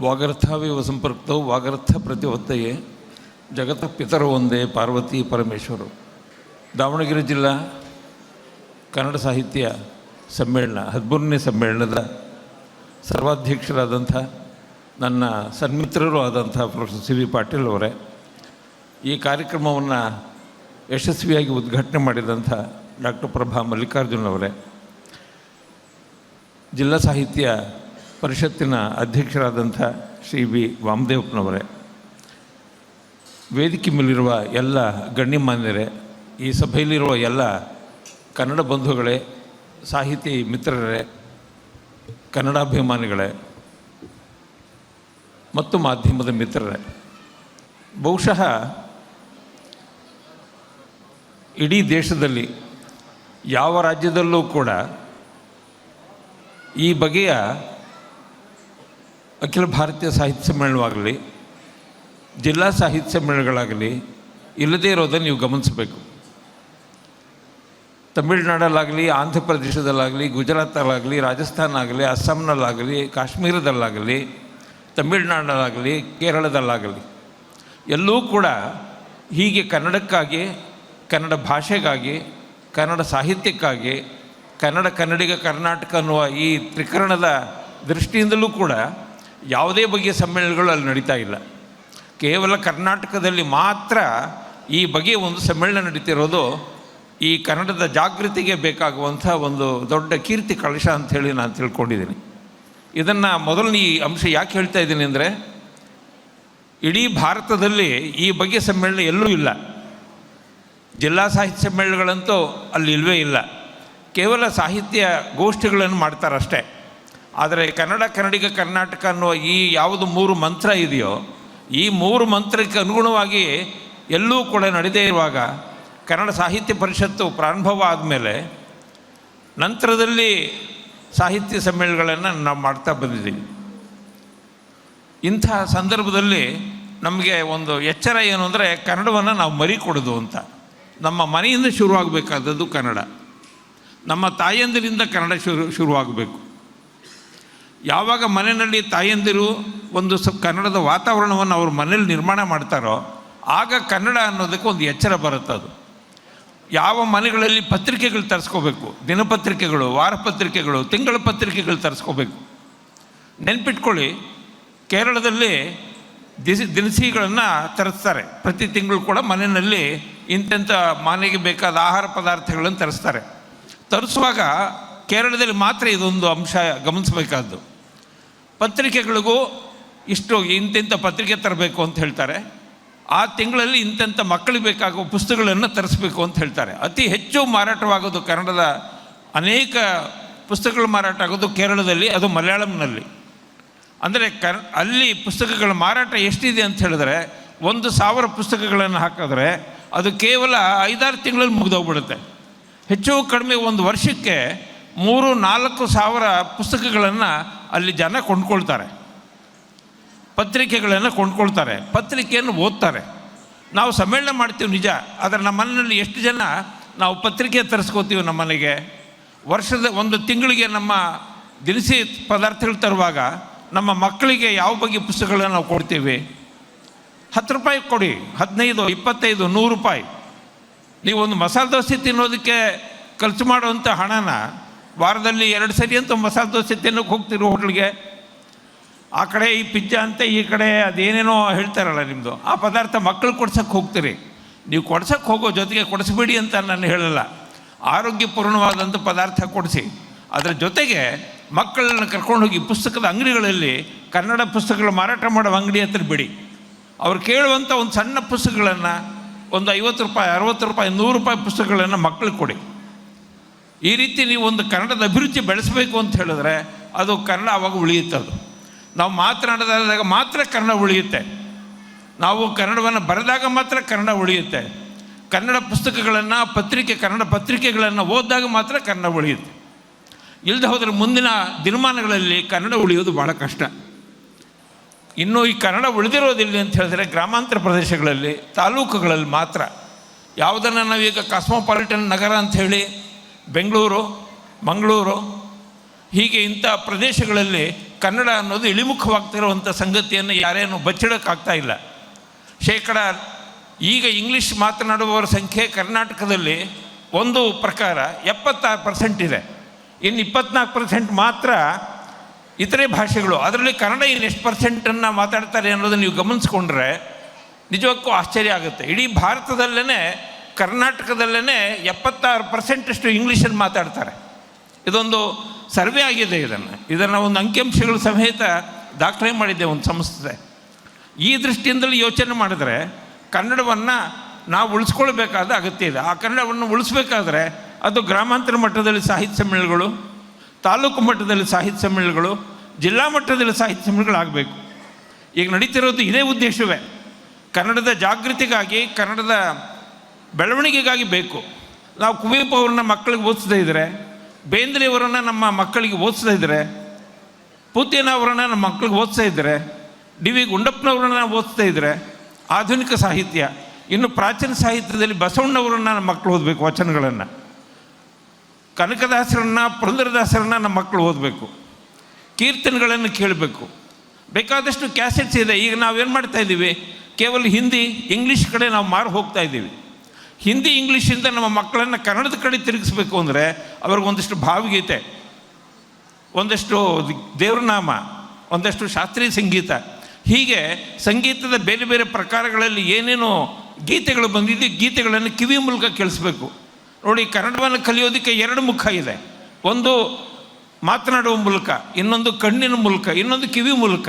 ವಾಗರ್ಥಾವಿವ ಸಂಪೃಕ್ತೌ ವಾಗರ್ಥ ಪ್ರತಿವತ್ತಯೇ ಜಗತ ಪಿತರು ಒಂದೇ ಪಾರ್ವತಿ ಪರಮೇಶ್ವರು. ದಾವಣಗೆರೆ ಜಿಲ್ಲಾ ಕನ್ನಡ ಸಾಹಿತ್ಯ ಸಮ್ಮೇಳನ 13ನೇ ಸಮ್ಮೇಳನದ ಸರ್ವಾಧ್ಯಕ್ಷರಾದಂಥ ನನ್ನ ಸನ್ಮಿತ್ರರು ಆದಂಥ ಪ್ರೊಫೆಸರ್ ಸಿ ವಿ ಪಾಟೀಲ್ ಅವರೇ, ಈ ಕಾರ್ಯಕ್ರಮವನ್ನು ಯಶಸ್ವಿಯಾಗಿ ಉದ್ಘಾಟನೆ ಮಾಡಿದಂಥ ಡಾಕ್ಟರ್ ಪ್ರಭಾ ಮಲ್ಲಿಕಾರ್ಜುನ್ ಅವರೇ, ಜಿಲ್ಲಾ ಸಾಹಿತ್ಯ ಪರಿಷತ್ತಿನ ಅಧ್ಯಕ್ಷರಾದಂಥ ಶ್ರೀ ವಿ ವಾಮದೇವಪ್ಪನವರೇ, ವೇದಿಕೆ ಮೇಲಿರುವ ಎಲ್ಲ ಗಣ್ಯಮಾನ್ಯರೇ, ಈ ಸಭೆಯಲ್ಲಿರುವ ಎಲ್ಲ ಕನ್ನಡ ಬಂಧುಗಳೇ, ಸಾಹಿತಿ ಮಿತ್ರರೇ, ಕನ್ನಡಾಭಿಮಾನಿಗಳೇ ಮತ್ತು ಮಾಧ್ಯಮದ ಮಿತ್ರರೇ, ಬಹುಶಃ ಇಡೀ ದೇಶದಲ್ಲಿ ಯಾವ ರಾಜ್ಯದಲ್ಲೂ ಕೂಡ ಈ ಬಗೆಯ ಅಖಿಲ ಭಾರತೀಯ ಸಾಹಿತ್ಯ ಸಮ್ಮೇಳನವಾಗಲಿ, ಜಿಲ್ಲಾ ಸಾಹಿತ್ಯ ಸಮ್ಮೇಳನಗಳಾಗಲಿ ಇಲ್ಲದೇ ಇರೋದನ್ನು ನೀವು ಗಮನಿಸಬೇಕು. ತಮಿಳುನಾಡಲ್ಲಾಗಲಿ, ಆಂಧ್ರ ಪ್ರದೇಶದಲ್ಲಾಗಲಿ, ಗುಜರಾತಲ್ಲಾಗಲಿ, ರಾಜಸ್ಥಾನ ಆಗಲಿ, ಅಸ್ಸಾಂನಲ್ಲಾಗಲಿ, ಕಾಶ್ಮೀರದಲ್ಲಾಗಲಿ, ತಮಿಳುನಾಡಲ್ಲಾಗಲಿ, ಕೇರಳದಲ್ಲಾಗಲಿ ಎಲ್ಲೂ ಕೂಡ ಹೀಗೆ ಕನ್ನಡಕ್ಕಾಗಿ, ಕನ್ನಡ ಭಾಷೆಗಾಗಿ, ಕನ್ನಡ ಸಾಹಿತ್ಯಕ್ಕಾಗಿ, ಕನ್ನಡಿಗ ಕರ್ನಾಟಕ ಅನ್ನುವ ಈ ತ್ರಿಕರಣದ ದೃಷ್ಟಿಯಿಂದಲೂ ಕೂಡ ಯಾವುದೇ ಬಗೆಯ ಸಮ್ಮೇಳನಗಳು ಅಲ್ಲಿ ನಡೀತಾ ಇಲ್ಲ. ಕೇವಲ ಕರ್ನಾಟಕದಲ್ಲಿ ಮಾತ್ರ ಈ ಬಗೆಯ ಒಂದು ಸಮ್ಮೇಳನ ನಡೀತಿರೋದು ಈ ಕನ್ನಡದ ಜಾಗೃತಿಗೆ ಬೇಕಾಗುವಂಥ ಒಂದು ದೊಡ್ಡ ಕೀರ್ತಿ ಕಳಶ ಅಂಥೇಳಿ ನಾನು ತಿಳ್ಕೊಂಡಿದ್ದೀನಿ. ಇದನ್ನು ಮೊದಲನೇ ಈ ಅಂಶ ಯಾಕೆ ಹೇಳ್ತಾ ಇದ್ದೀನಿ ಅಂದರೆ, ಇಡೀ ಭಾರತದಲ್ಲಿ ಈ ಬಗೆಯ ಸಮ್ಮೇಳನ ಎಲ್ಲೂ ಇಲ್ಲ. ಜಿಲ್ಲಾ ಸಾಹಿತ್ಯ ಸಮ್ಮೇಳನಗಳಂತೂ ಅಲ್ಲಿ ಇಲ್ಲವೇ ಇಲ್ಲ. ಕೇವಲ ಸಾಹಿತ್ಯ ಗೋಷ್ಠಿಗಳನ್ನು ಮಾಡ್ತಾರಷ್ಟೇ. ಆದರೆ ಕನ್ನಡಿಗ ಕರ್ನಾಟಕ ಅನ್ನುವ ಈ ಯಾವುದು 3 ಮಂತ್ರ ಇದೆಯೋ, ಈ 3 ಮಂತ್ರಕ್ಕೆ ಅನುಗುಣವಾಗಿ ಎಲ್ಲೂ ಕೂಡ ನಡೆದೇ ಇರುವಾಗ ಕನ್ನಡ ಸಾಹಿತ್ಯ ಪರಿಷತ್ತು ಪ್ರಾರಂಭವ ಆದಮೇಲೆ ನಂತರದಲ್ಲಿ ಸಾಹಿತ್ಯ ಸಮ್ಮೇಳನಗಳನ್ನು ನಾವು ಮಾಡ್ತಾ ಬಂದಿದ್ದೀವಿ. ಇಂಥ ಸಂದರ್ಭದಲ್ಲಿ ನಮಗೆ ಒಂದು ಎಚ್ಚರ ಏನು ಅಂದರೆ, ಕನ್ನಡವನ್ನು ನಾವು ಮರಿಕೊಡೋದು ಅಂತ. ನಮ್ಮ ಮನೆಯಿಂದ ಶುರುವಾಗಬೇಕಾದದ್ದು ಕನ್ನಡ. ನಮ್ಮ ತಾಯಂದಿರಿಂದ ಕನ್ನಡ ಶುರುವಾಗಬೇಕು. ಯಾವಾಗ ಮನೆಯಲ್ಲಿ ತಾಯಂದಿರು ಒಂದು ಕನ್ನಡದ ವಾತಾವರಣವನ್ನು ಅವ್ರ ಮನೇಲಿ ನಿರ್ಮಾಣ ಮಾಡ್ತಾರೋ ಆಗ ಕನ್ನಡ ಅನ್ನೋದಕ್ಕೆ ಒಂದು ಎಚ್ಚರ ಬರುತ್ತೆ. ಅದು ಯಾವ ಮನೆಗಳಲ್ಲಿ ಪತ್ರಿಕೆಗಳು ತರಿಸ್ಕೋಬೇಕು, ದಿನಪತ್ರಿಕೆಗಳು, ವಾರಪತ್ರಿಕೆಗಳು, ತಿಂಗಳ ಪತ್ರಿಕೆಗಳು ತರಿಸ್ಕೋಬೇಕು. ನೆನ್ಪಿಟ್ಕೊಳ್ಳಿ, ಕೇರಳದಲ್ಲಿ ದಿನಸಿಗಳನ್ನು ತರಿಸ್ತಾರೆ. ಪ್ರತಿ ತಿಂಗಳು ಕೂಡ ಮನೆಯಲ್ಲಿ ಇಂತೆಂಥ ಮನೆಗೆ ಬೇಕಾದ ಆಹಾರ ಪದಾರ್ಥಗಳನ್ನು ತರಿಸ್ತಾರೆ. ತರಿಸುವಾಗ ಕೇರಳದಲ್ಲಿ ಮಾತ್ರ ಇದೊಂದು ಅಂಶ ಗಮನಿಸಬೇಕಾದ್ದು. ಪತ್ರಿಕೆಗಳಿಗೂ ಇಂತಿಂಥ ಪತ್ರಿಕೆ ತರಬೇಕು ಅಂತ ಹೇಳ್ತಾರೆ. ಆ ತಿಂಗಳಲ್ಲಿ ಇಂತೆಂಥ ಮಕ್ಕಳಿಗೆ ಬೇಕಾಗುವ ಪುಸ್ತಕಗಳನ್ನು ತರಿಸ್ಬೇಕು ಅಂತ ಹೇಳ್ತಾರೆ. ಅತಿ ಹೆಚ್ಚು ಮಾರಾಟವಾಗೋದು ಕನ್ನಡದ ಅನೇಕ ಪುಸ್ತಕಗಳು ಮಾರಾಟ ಆಗೋದು ಕೇರಳದಲ್ಲಿ, ಅದು ಮಲಯಾಳಂನಲ್ಲಿ. ಅಂದರೆ ಅಲ್ಲಿ ಪುಸ್ತಕಗಳ ಮಾರಾಟ ಎಷ್ಟಿದೆ ಅಂತ ಹೇಳಿದ್ರೆ, 1,000 ಪುಸ್ತಕಗಳನ್ನು ಹಾಕಿದ್ರೆ ಅದು ಕೇವಲ 5-6 ತಿಂಗಳಲ್ಲಿ ಮುಗಿದೋಗ್ಬಿಡುತ್ತೆ. ಹೆಚ್ಚು ಕಡಿಮೆ ಒಂದು ವರ್ಷಕ್ಕೆ 3-4 ಸಾವಿರ ಪುಸ್ತಕಗಳನ್ನು ಅಲ್ಲಿ ಜನ ಕೊಂಡ್ಕೊಳ್ತಾರೆ, ಪತ್ರಿಕೆಗಳನ್ನು ಕೊಂಡ್ಕೊಳ್ತಾರೆ, ಪತ್ರಿಕೆಯನ್ನು ಓದ್ತಾರೆ. ನಾವು ಸಮ್ಮೇಳನ ಮಾಡ್ತೀವಿ ನಿಜ, ಆದರೆ ನಮ್ಮ ಮನೆಯಲ್ಲಿ ಎಷ್ಟು ಜನ ನಾವು ಪತ್ರಿಕೆ ತರಿಸ್ಕೋತೀವಿ ನಮ್ಮ ಮನೆಗೆ? ಒಂದು ತಿಂಗಳಿಗೆ ನಮ್ಮ ದಿನಸಿ ಪದಾರ್ಥಗಳು ತರುವಾಗ ನಮ್ಮ ಮಕ್ಕಳಿಗೆ ಯಾವ ಬಗ್ಗೆ ಪುಸ್ತಕಗಳನ್ನು ನಾವು ಕೊಡ್ತೀವಿ? 10 ರೂಪಾಯಿ ಕೊಡಿ, 15, 25, 100 ರೂಪಾಯಿ. ನೀವು ಒಂದು ಮಸಾಲೆ ದೋಸೆ ತಿನ್ನೋದಕ್ಕೆ ಖರ್ಚು ಮಾಡುವಂಥ ಹಣನ ವಾರದಲ್ಲಿ 2 ಸರಿ ಅಂತ ಮಸಾಲೆ ದೋಸೆ ತಿನ್ನೋಕ್ಕೆ ಹೋಗ್ತೀರಿ ಹೋಟ್ಲಿಗೆ. ಆ ಕಡೆ ಈ ಪಿಜ್ಜಾ ಅಂತ, ಈ ಕಡೆ ಅದೇನೇನೋ ಹೇಳ್ತಾರಲ್ಲ ನಿಮ್ಮದು, ಆ ಪದಾರ್ಥ ಮಕ್ಕಳು ಕೊಡ್ಸೋಕ್ಕೆ ಹೋಗ್ತೀರಿ. ನೀವು ಕೊಡ್ಸೋಕ್ಕೆ ಹೋಗೋ ಜೊತೆಗೆ ಕೊಡಿಸ್ಬೇಡಿ ಅಂತ ನಾನು ಹೇಳಲ್ಲ. ಆರೋಗ್ಯಪೂರ್ಣವಾದಂಥ ಪದಾರ್ಥ ಕೊಡಿಸಿ. ಅದರ ಜೊತೆಗೆ ಮಕ್ಕಳನ್ನು ಕರ್ಕೊಂಡೋಗಿ ಪುಸ್ತಕದ ಅಂಗಡಿಗಳಲ್ಲಿ, ಕನ್ನಡ ಪುಸ್ತಕಗಳು ಮಾರಾಟ ಮಾಡೋ ಅಂಗಡಿ ಹತ್ರ ಬಿಡಿ. ಅವ್ರು ಕೇಳುವಂಥ ಒಂದು ಸಣ್ಣ ಪುಸ್ತಕಗಳನ್ನು, ಒಂದು 50 ರೂಪಾಯಿ, 60 ರೂಪಾಯಿ, 100 ರೂಪಾಯಿ ಪುಸ್ತಕಗಳನ್ನು ಮಕ್ಕಳಿಗೆ ಕೊಡಿ. ಈ ರೀತಿ ನೀವು ಒಂದು ಕನ್ನಡದ ಅಭಿರುಚಿ ಬೆಳೆಸಬೇಕು ಅಂತ ಹೇಳಿದ್ರೆ ಅದು ಕನ್ನಡ ಆವಾಗ ಉಳಿಯುತ್ತೆ. ಅದು ನಾವು ಮಾತನಾಡಿದಾಗ ಮಾತ್ರ ಕನ್ನಡ ಉಳಿಯುತ್ತೆ. ನಾವು ಕನ್ನಡವನ್ನು ಬರೆದಾಗ ಮಾತ್ರ ಕನ್ನಡ ಉಳಿಯುತ್ತೆ. ಕನ್ನಡ ಪುಸ್ತಕಗಳನ್ನು, ಕನ್ನಡ ಪತ್ರಿಕೆಗಳನ್ನು ಓದಿದಾಗ ಮಾತ್ರ ಕನ್ನಡ ಉಳಿಯುತ್ತೆ. ಇಲ್ಲದೆ ಹೋದರೆ ಮುಂದಿನ ದಿನಮಾನಗಳಲ್ಲಿ ಕನ್ನಡ ಉಳಿಯೋದು ಭಾಳ ಕಷ್ಟ. ಇನ್ನು ಈ ಕನ್ನಡ ಉಳಿದಿರೋದಿಲ್ಲ ಅಂತ ಹೇಳಿದ್ರೆ ಗ್ರಾಮಾಂತರ ಪ್ರದೇಶಗಳಲ್ಲಿ, ತಾಲೂಕುಗಳಲ್ಲಿ ಮಾತ್ರ. ಯಾವುದನ್ನು ನಾವೀಗ ಕಾಸ್ಮೋಪಾಲಿಟನ್ ನಗರ ಅಂಥೇಳಿ ಬೆಂಗಳೂರು, ಮಂಗಳೂರು, ಹೀಗೆ ಇಂಥ ಪ್ರದೇಶಗಳಲ್ಲಿ ಕನ್ನಡ ಅನ್ನೋದು ಇಳಿಮುಖವಾಗ್ತಿರುವಂಥ ಸಂಗತಿಯನ್ನು ಯಾರೇನು ಬಚ್ಚಿಡೋಕ್ಕಾಗ್ತಾ ಇಲ್ಲ. ಶೇಕಡ ಈಗ ಇಂಗ್ಲೀಷ್ ಮಾತನಾಡುವವರ ಸಂಖ್ಯೆ ಕರ್ನಾಟಕದಲ್ಲಿ ಒಂದು ಪ್ರಕಾರ 76% ಇದೆ. ಇನ್ನು 24% ಮಾತ್ರ ಇತರೆ ಭಾಷೆಗಳು. ಅದರಲ್ಲಿ ಕನ್ನಡ ಇನ್ನು ಎಷ್ಟು ಪರ್ಸೆಂಟನ್ನು ಮಾತಾಡ್ತಾರೆ ಅನ್ನೋದನ್ನು ನೀವು ಗಮನಿಸ್ಕೊಂಡ್ರೆ ನಿಜಕ್ಕೂ ಆಶ್ಚರ್ಯ ಆಗುತ್ತೆ. ಇಡೀ ಭಾರತದಲ್ಲೇ ಕರ್ನಾಟಕದಲ್ಲೇ 76% ಇಂಗ್ಲೀಷನ್ನು ಮಾತಾಡ್ತಾರೆ. ಇದೊಂದು ಸರ್ವೆ ಆಗಿದೆ. ಇದನ್ನು ಒಂದು ಅಂಕಿಅಂಶಗಳ ಸಮೇತ ದಾಖಲೆ ಮಾಡಿದ್ದೆ ಒಂದು ಸಂಸ್ಥೆ. ಈ ದೃಷ್ಟಿಯಿಂದಲೂ ಯೋಚನೆ ಮಾಡಿದ್ರೆ ಕನ್ನಡವನ್ನು ನಾವು ಉಳಿಸ್ಕೊಳ್ಬೇಕಾದ ಅಗತ್ಯ ಇದೆ. ಆ ಕನ್ನಡವನ್ನು ಉಳಿಸ್ಬೇಕಾದ್ರೆ ಅದು ಗ್ರಾಮಾಂತರ ಮಟ್ಟದಲ್ಲಿ ಸಾಹಿತ್ಯ ಸಮ್ಮೇಳನಗಳು, ತಾಲೂಕು ಮಟ್ಟದಲ್ಲಿ ಸಾಹಿತ್ಯ ಸಮ್ಮೇಳನಗಳು, ಜಿಲ್ಲಾ ಮಟ್ಟದಲ್ಲಿ ಸಾಹಿತ್ಯ ಸಮ್ಮೇಳನಗಳಾಗಬೇಕು. ಈಗ ನಡೀತಿರೋದು ಇದೇ ಉದ್ದೇಶವೇ. ಕನ್ನಡದ ಜಾಗೃತಿಗಾಗಿ, ಕನ್ನಡದ ಬೆಳವಣಿಗೆಗಾಗಿ ಬೇಕು. ನಾವು ಕುವೆಂಪು ಅವ್ರನ್ನ ಮಕ್ಕಳಿಗೆ ಓದಿಸ್ತಾ ಇದ್ದರೆ, ಬೇಂದ್ರೆಯವರನ್ನು ನಮ್ಮ ಮಕ್ಕಳಿಗೆ ಓದಿಸ್ತಾ ಇದ್ದರೆ, ಪೂತಿನ ಅವರನ್ನು ನಮ್ಮ ಮಕ್ಕಳಿಗೆ ಓದಿಸ್ತಾ ಇದ್ದರೆ, ಡಿ ವಿ ಗುಂಡಪ್ಪನವ್ರನ್ನ ಓದಿಸ್ತಾ ಇದ್ದರೆ ಆಧುನಿಕ ಸಾಹಿತ್ಯ. ಇನ್ನು ಪ್ರಾಚೀನ ಸಾಹಿತ್ಯದಲ್ಲಿ ಬಸವಣ್ಣವರನ್ನು ನಮ್ಮ ಮಕ್ಕಳು ಓದಬೇಕು, ವಚನಗಳನ್ನು. ಕನಕದಾಸರನ್ನು, ಪುರಂದರದಾಸರನ್ನು ನಮ್ಮ ಮಕ್ಕಳು ಓದಬೇಕು, ಕೀರ್ತನೆಗಳನ್ನು ಕೇಳಬೇಕು. ಬೇಕಾದಷ್ಟು ಕ್ಯಾಸೆಟ್ಸ್ ಇದೆ. ಈಗ ನಾವೇನು ಮಾಡ್ತಾಯಿದ್ದೀವಿ, ಕೇವಲ ಹಿಂದಿ ಇಂಗ್ಲೀಷ್ ಕಡೆ ನಾವು ಮಾರು ಹೋಗ್ತಾ ಇದ್ದೀವಿ. ಹಿಂದಿ ಇಂಗ್ಲೀಷಿಂದ ನಮ್ಮ ಮಕ್ಕಳನ್ನು ಕನ್ನಡದ ಕಡೆ ತಿರುಗಿಸ್ಬೇಕು ಅಂದರೆ ಅವ್ರಿಗೊಂದಿಷ್ಟು ಭಾವಗೀತೆ, ಒಂದಷ್ಟು ದೇವ್ರನಾಮ, ಒಂದಷ್ಟು ಶಾಸ್ತ್ರೀಯ ಸಂಗೀತ, ಹೀಗೆ ಸಂಗೀತದ ಬೇರೆ ಬೇರೆ ಪ್ರಕಾರಗಳಲ್ಲಿ ಏನೇನೋ ಗೀತೆಗಳು ಬಂದಿದ್ದು ಗೀತೆಗಳನ್ನು ಕಿವಿ ಮೂಲಕ ಕೇಳಿಸ್ಬೇಕು. ನೋಡಿ, ಕನ್ನಡವನ್ನು ಕಲಿಯೋದಕ್ಕೆ 2 ಮುಖ ಇದೆ. ಒಂದು ಮಾತನಾಡುವ ಮೂಲಕ, ಇನ್ನೊಂದು ಕಣ್ಣಿನ ಮೂಲಕ, ಇನ್ನೊಂದು ಕಿವಿ ಮೂಲಕ.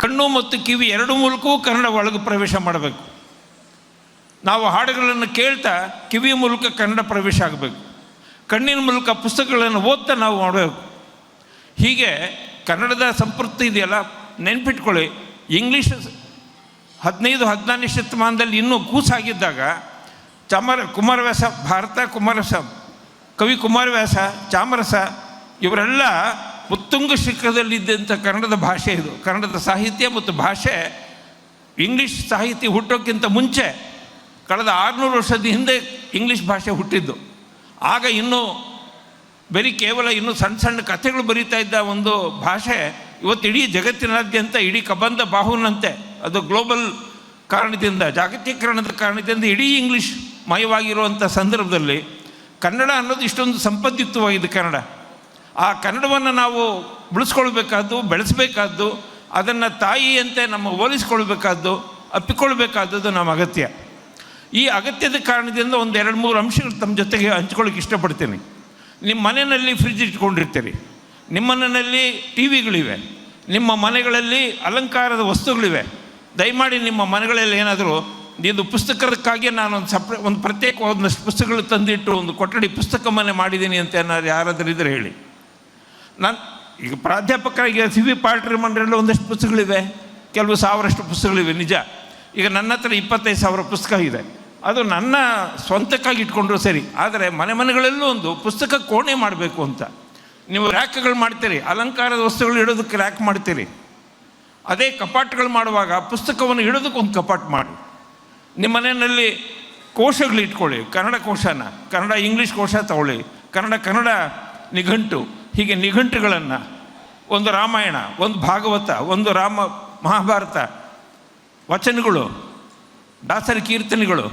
ಕಣ್ಣು ಮತ್ತು ಕಿವಿ 2 ಮೂಲಕವೂ ಕನ್ನಡ ಒಳಗೆ ಪ್ರವೇಶ ಮಾಡಬೇಕು. ನಾವು ಹಾಡುಗಳನ್ನು ಕೇಳ್ತಾ ಕಿವಿ ಮೂಲಕ ಕನ್ನಡ ಪ್ರವೇಶ ಆಗಬೇಕು. ಕಣ್ಣಿನ ಮೂಲಕ ಪುಸ್ತಕಗಳನ್ನು ಓದ್ತಾ ನಾವು ಮಾಡಬೇಕು. ಹೀಗೆ ಕನ್ನಡದ ಸಂಪೃಕ್ತಿ ಇದೆಯಲ್ಲ, ನೆನ್ಪಿಟ್ಕೊಳ್ಳಿ. ಇಂಗ್ಲೀಷ್ 15-14ನೇ ಶತಮಾನದಲ್ಲಿ ಇನ್ನೂ ಕೂಸಾಗಿದ್ದಾಗ ಕುಮಾರವ್ಯಾಸ, ಭಾರತ ಕುಮಾರವ್ಯಾಸ, ಕವಿ ಕುಮಾರವ್ಯಾಸ, ಚಾಮರಸ ಇವರೆಲ್ಲ ಉತ್ತುಂಗ ಶಿಖರದಲ್ಲಿದ್ದಂಥ ಕನ್ನಡದ ಭಾಷೆ ಇದು. ಕನ್ನಡದ ಸಾಹಿತ್ಯ ಮತ್ತು ಭಾಷೆ ಇಂಗ್ಲೀಷ್ ಸಾಹಿತ್ಯ ಹುಟ್ಟೋಕ್ಕಿಂತ ಮುಂಚೆ ಕಳೆದ 600 ವರ್ಷದ ಹಿಂದೆ ಇಂಗ್ಲೀಷ್ ಭಾಷೆ ಹುಟ್ಟಿದ್ದು. ಆಗ ಇನ್ನೂ ಕೇವಲ ಇನ್ನೂ ಸಣ್ಣ ಸಣ್ಣ ಕಥೆಗಳು ಬರೀತಾ ಇದ್ದ ಒಂದು ಭಾಷೆ ಇವತ್ತು ಇಡೀ ಜಗತ್ತಿನಾದ್ಯಂತ ಇಡೀ ಕಬಂಧ ಬಾಹುನಂತೆ ಅದು ಗ್ಲೋಬಲ್ ಕಾರಣದಿಂದ, ಜಾಗತೀಕರಣದ ಕಾರಣದಿಂದ ಇಡೀ ಇಂಗ್ಲೀಷ್ ಮಯವಾಗಿರುವಂಥ ಸಂದರ್ಭದಲ್ಲಿ ಕನ್ನಡ ಅನ್ನೋದು ಇಷ್ಟೊಂದು ಸಂಪದ್ಯುಕ್ತವಾಗಿದೆ. ಆ ಕನ್ನಡವನ್ನು ನಾವು ಉಳಿಸ್ಕೊಳ್ಬೇಕಾದ್ದು, ಬೆಳೆಸಬೇಕಾದ್ದು, ಅದನ್ನು ತಾಯಿಯಂತೆ ನಮ್ಮ ಹೋಲಿಸ್ಕೊಳ್ಬೇಕಾದ್ದು, ಅಪ್ಪಿಕೊಳ್ಬೇಕಾದದ್ದು ನಮ್ಮ ಅಗತ್ಯ. ಈ ಅಗತ್ಯದ ಕಾರಣದಿಂದ ಒಂದು 2-3 ಅಂಶಗಳು ತಮ್ಮ ಜೊತೆಗೆ ಹಂಚ್ಕೊಳ್ಳಿಕ್ಕೆ ಇಷ್ಟಪಡ್ತೀನಿ. ನಿಮ್ಮ ಮನೆಯಲ್ಲಿ ಫ್ರಿಜ್ ಇಟ್ಕೊಂಡಿರ್ತೀರಿ, ನಿಮ್ಮ ಮನೆಯಲ್ಲಿ ಟಿ ವಿಗಳಿವೆ, ನಿಮ್ಮ ಮನೆಗಳಲ್ಲಿ ಅಲಂಕಾರದ ವಸ್ತುಗಳಿವೆ. ದಯಮಾಡಿ ನಿಮ್ಮ ಮನೆಗಳಲ್ಲಿ ಏನಾದರೂ ಇದು ಪುಸ್ತಕಕ್ಕಾಗಿ ನಾನು ಒಂದು ಪ್ರತ್ಯೇಕ ಒಂದಷ್ಟು ಪುಸ್ತಕಗಳು ತಂದಿಟ್ಟು ಒಂದು ಕೊಠಡಿ ಪುಸ್ತಕ ಮನೆ ಮಾಡಿದ್ದೀನಿ ಅಂತ ಏನಾದ್ರು ಯಾರಾದರೂ ಇದ್ದರೆ ಹೇಳಿ. ನಾನು ಈಗ ಪ್ರಾಧ್ಯಾಪಕರಾಗಿ ಸಿ.ವಿ. ಪಾಟೀಲ್ ಮಂಡ್ರಲ್ಲಿ ಒಂದಷ್ಟು ಪುಸ್ತಕಗಳಿವೆ, ಕೆಲವು 1000 ಪುಸ್ತಕಗಳಿವೆ ನಿಜ. ಈಗ ನನ್ನ ಹತ್ರ 25,000 ಪುಸ್ತಕ ಇದೆ. ಅದು ನನ್ನ ಸ್ವಂತಕ್ಕಾಗಿ ಇಟ್ಕೊಂಡ್ರು ಸರಿ, ಆದರೆ ಮನೆಗಳಲ್ಲೂ ಒಂದು ಪುಸ್ತಕ ಕೋಣೆ ಮಾಡಬೇಕು ಅಂತ. ನೀವು ರ್ಯಾಕ್ಗಳು ಮಾಡ್ತೀರಿ, ಅಲಂಕಾರದ ವಸ್ತುಗಳು ಇಡೋದಕ್ಕೆ ರ್ಯಾಕ್ ಮಾಡ್ತೀರಿ. ಅದೇ ಕಪಾಟ್ಗಳು ಮಾಡುವಾಗ ಪುಸ್ತಕವನ್ನು ಇಡೋದಕ್ಕೆ ಒಂದು ಕಪಾಟ್ ಮಾಡಿ. ನಿಮ್ಮ ಮನೆಯಲ್ಲಿ ಕೋಶಗಳು ಇಟ್ಕೊಳ್ಳಿ, ಕನ್ನಡ ಕೋಶನ, ಕನ್ನಡ ಇಂಗ್ಲೀಷ್ ಕೋಶ ತಗೊಳ್ಳಿ, ಕನ್ನಡ ನಿಘಂಟು, ಹೀಗೆ ನಿಘಂಟುಗಳನ್ನು, ಒಂದು ರಾಮಾಯಣ, ಒಂದು ಭಾಗವತ, ಒಂದು ಮಹಾಭಾರತ ವಚನಗಳು, ದಾಸರ ಕೀರ್ತನೆಗಳು,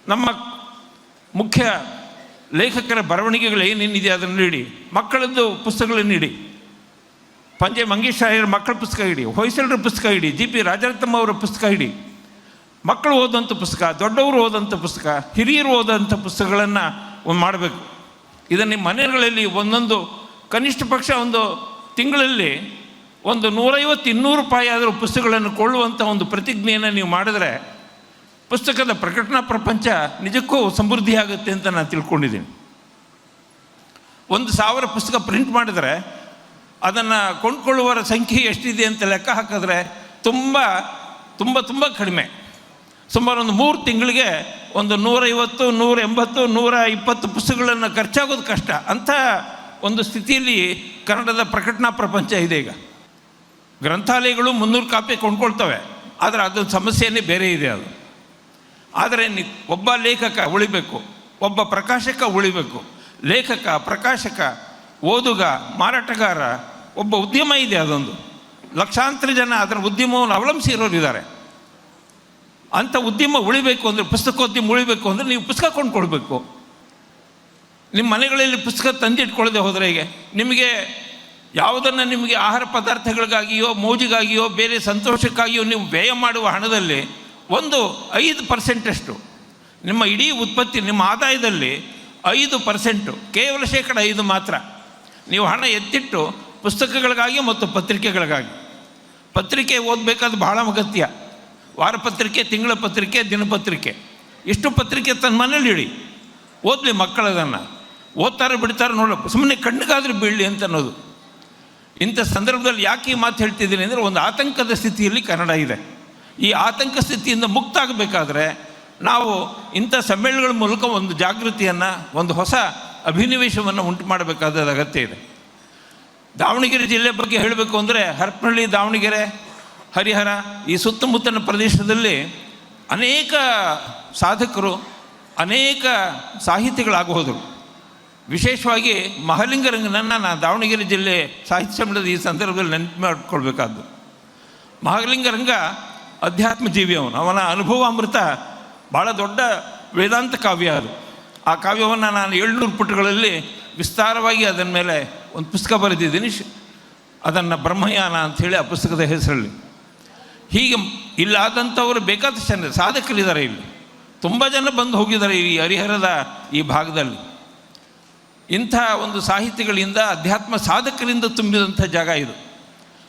ನಮ್ಮ ಮುಖ್ಯ ಲೇಖಕರ ಬರವಣಿಗೆಗಳು ಏನೇನಿದೆ ಅದನ್ನು ನೀಡಿ. ಮಕ್ಕಳದ್ದು ಪುಸ್ತಕಗಳನ್ನು ಇಡಿ. ಪಂಜೆ ಮಂಗೇಶರಾಯರ ಮಕ್ಕಳ ಪುಸ್ತಕ ಇಡಿ, ಹೊಯ್ಸಳರ ಪುಸ್ತಕ ಇಡಿ, ಜಿ.ಪಿ. ರಾಜರತ್ನಮ್ಮ ಅವರ ಪುಸ್ತಕ ಇಡಿ. ಮಕ್ಕಳು ಓದೋಂಥ ಪುಸ್ತಕ, ದೊಡ್ಡವರು ಓದೋಂಥ ಪುಸ್ತಕ, ಹಿರಿಯರು ಓದೋಂಥ ಪುಸ್ತಕಗಳನ್ನು ಮಾಡಬೇಕು. ಇದನ್ನು ನಿಮ್ಮ ಮನೆಗಳಲ್ಲಿ ಒಂದೊಂದು ಕನಿಷ್ಠ ಪಕ್ಷ ಒಂದು ತಿಂಗಳಲ್ಲಿ ಒಂದು 150-200 ರೂಪಾಯಿ ಆದರೂ ಪುಸ್ತಕಗಳನ್ನು ಕೊಳ್ಳುವಂಥ ಒಂದು ಪ್ರತಿಜ್ಞೆಯನ್ನು ನೀವು ಮಾಡಿದ್ರೆ ಪುಸ್ತಕದ ಪ್ರಕಟಣಾ ಪ್ರಪಂಚ ನಿಜಕ್ಕೂ ಸಮೃದ್ಧಿ ಆಗುತ್ತೆ ಅಂತ ನಾನು ತಿಳ್ಕೊಂಡಿದ್ದೀನಿ. 1,000 ಪುಸ್ತಕ ಪ್ರಿಂಟ್ ಮಾಡಿದರೆ ಅದನ್ನು ಕೊಂಡ್ಕೊಳ್ಳುವವರ ಸಂಖ್ಯೆ ಎಷ್ಟಿದೆ ಅಂತ ಲೆಕ್ಕ ಹಾಕಿದ್ರೆ ತುಂಬ ತುಂಬ ತುಂಬ ಕಡಿಮೆ. ಸುಮಾರು ಒಂದು 3 ತಿಂಗಳಿಗೆ ಒಂದು 150, 180, 120 ಪುಸ್ತಕಗಳನ್ನು ಖರ್ಚಾಗೋದು ಕಷ್ಟ. ಅಂಥ ಒಂದು ಸ್ಥಿತಿಯಲ್ಲಿ ಕನ್ನಡದ ಪ್ರಕಟಣಾ ಪ್ರಪಂಚ ಇದೆ. ಈಗ ಗ್ರಂಥಾಲಯಗಳು 300 ಕಾಪಿ ಕೊಂಡ್ಕೊಳ್ತವೆ, ಆದರೆ ಅದೊಂದು ಸಮಸ್ಯೆಯೇ ಬೇರೆ ಇದೆ. ಅದು ಆದರೆ ಒಬ್ಬ ಲೇಖಕ ಉಳಿಬೇಕು, ಒಬ್ಬ ಪ್ರಕಾಶಕ ಉಳಿಬೇಕು. ಲೇಖಕ, ಪ್ರಕಾಶಕ ಓದುಗ, ಮಾರಾಟಗಾರ, ಒಬ್ಬ ಉದ್ಯಮ ಇದೆ. ಅದೊಂದು ಲಕ್ಷಾಂತರ ಜನ ಅದರ ಉದ್ಯಮವನ್ನು ಅವಲಂಬಿಸಿರೋರಿದ್ದಾರೆ. ಅಂಥ ಉದ್ಯಮ ಉಳಿಬೇಕು ಅಂದರೆ, ಪುಸ್ತಕೋದ್ಯಮ ಉಳಿಬೇಕು ಅಂದರೆ ನೀವು ಪುಸ್ತಕ ಕೊಂಡ್ಕೊಳ್ಬೇಕು. ನಿಮ್ಮ ಮನೆಗಳಲ್ಲಿ ಪುಸ್ತಕ ತಂದಿಟ್ಕೊಳ್ಳದೆ ಹೋದರೆ ಹೇಗೆ? ನಿಮಗೆ ಯಾವುದನ್ನು ನಿಮಗೆ ಆಹಾರ ಪದಾರ್ಥಗಳಿಗಾಗಿಯೋ ಮೋಜಿಗಾಗಿಯೋ ಬೇರೆ ಸಂತೋಷಕ್ಕಾಗಿಯೋ ನೀವು ವ್ಯಯ ಮಾಡುವ ಹಣದಲ್ಲಿ ಒಂದು 5% ನಿಮ್ಮ ಇಡೀ ಉತ್ಪತ್ತಿ, ನಿಮ್ಮ ಆದಾಯದಲ್ಲಿ 5%, ಕೇವಲ 5% ಮಾತ್ರ ನೀವು ಹಣ ಎತ್ತಿಟ್ಟು ಪುಸ್ತಕಗಳಿಗಾಗಿ ಮತ್ತು ಪತ್ರಿಕೆಗಳಿಗಾಗಿ. ಪತ್ರಿಕೆ ಓದಬೇಕಾದ್ರೆ ಬಹಳ ಅಗತ್ಯ. ವಾರಪತ್ರಿಕೆ, ತಿಂಗಳ ಪತ್ರಿಕೆ, ದಿನಪತ್ರಿಕೆ, ಇಷ್ಟು ಪತ್ರಿಕೆ ತನ್ನ ಮನೇಲಿ ಇಡಿ, ಓದಲಿ ಮಕ್ಕಳದನ್ನು. ಓದ್ತಾರೆ ಬಿಡ್ತಾರೆ ನೋಡ, ಸುಮ್ಮನೆ ಕಣ್ಣಿಗಾದರೂ ಬೀಳಲಿ ಅಂತ ಅನ್ನೋದು. ಇಂಥ ಸಂದರ್ಭದಲ್ಲಿ ಯಾಕೆ ಈ ಮಾತು ಹೇಳ್ತಿದ್ದೀನಿ ಅಂದರೆ, ಒಂದು ಆತಂಕದ ಸ್ಥಿತಿಯಲ್ಲಿ ಕನ್ನಡ ಇದೆ. ಈ ಆತಂಕ ಸ್ಥಿತಿಯಿಂದ ಮುಕ್ತ ಆಗಬೇಕಾದ್ರೆ ನಾವು ಇಂಥ ಸಮ್ಮೇಳನಗಳ ಮೂಲಕ ಒಂದು ಜಾಗೃತಿಯನ್ನು, ಒಂದು ಹೊಸ ಅಭಿನಿವೇಶವನ್ನು ಉಂಟು ಮಾಡಬೇಕಾದ ಅಗತ್ಯ ಇದೆ. ದಾವಣಗೆರೆ ಜಿಲ್ಲೆ ಬಗ್ಗೆ ಹೇಳಬೇಕು ಅಂದರೆ, ಹರಪನಹಳ್ಳಿ, ದಾವಣಗೆರೆ, ಹರಿಹರ ಈ ಸುತ್ತಮುತ್ತಲಿನ ಪ್ರದೇಶದಲ್ಲಿ ಅನೇಕ ಸಾಧಕರು, ಅನೇಕ ಸಾಹಿತಿಗಳಾಗೋದ್ರು. ವಿಶೇಷವಾಗಿ ಮಹಾಲಿಂಗರಂಗನನ್ನು ನಾನು ದಾವಣಗೆರೆ ಜಿಲ್ಲೆ ಸಾಹಿತ್ಯ ಸಮ್ಮೇಳನದ ಈ ಸಂದರ್ಭದಲ್ಲಿ ನೆನಪು ಮಾಡಿಕೊಳ್ಬೇಕಾದ್ದು. ಮಹಾಲಿಂಗರಂಗ ಅಧ್ಯಾತ್ಮ ಜೀವಿ. ಅವನ ಅನುಭವಾಮೃತ ಭಾಳ ದೊಡ್ಡ ವೇದಾಂತ ಕಾವ್ಯ ಅದು. ಆ ಕಾವ್ಯವನ್ನು ನಾನು 700 ಪುಟಗಳಲ್ಲಿ ವಿಸ್ತಾರವಾಗಿ ಅದರ ಮೇಲೆ ಒಂದು ಪುಸ್ತಕ ಬರೆದಿದ್ದೀನಿ. ಅದನ್ನು ಬ್ರಹ್ಮಯಾನ ಅಂಥೇಳಿ ಆ ಪುಸ್ತಕದ ಹೆಸರಲ್ಲಿ. ಹೀಗೆ ಇಲ್ಲಾದಂಥವರು ಬೇಕಾದಷ್ಟು ಜನ ಸಾಧಕರಿದ್ದಾರೆ. ಇಲ್ಲಿ ತುಂಬ ಜನ ಬಂದು ಹೋಗಿದ್ದಾರೆ ಈ ಹರಿಹರದ ಈ ಭಾಗದಲ್ಲಿ. ಇಂಥ ಒಂದು ಸಾಹಿತ್ಯಗಳಿಂದ, ಅಧ್ಯಾತ್ಮ ಸಾಧಕರಿಂದ ತುಂಬಿದಂಥ ಜಾಗ ಇದು.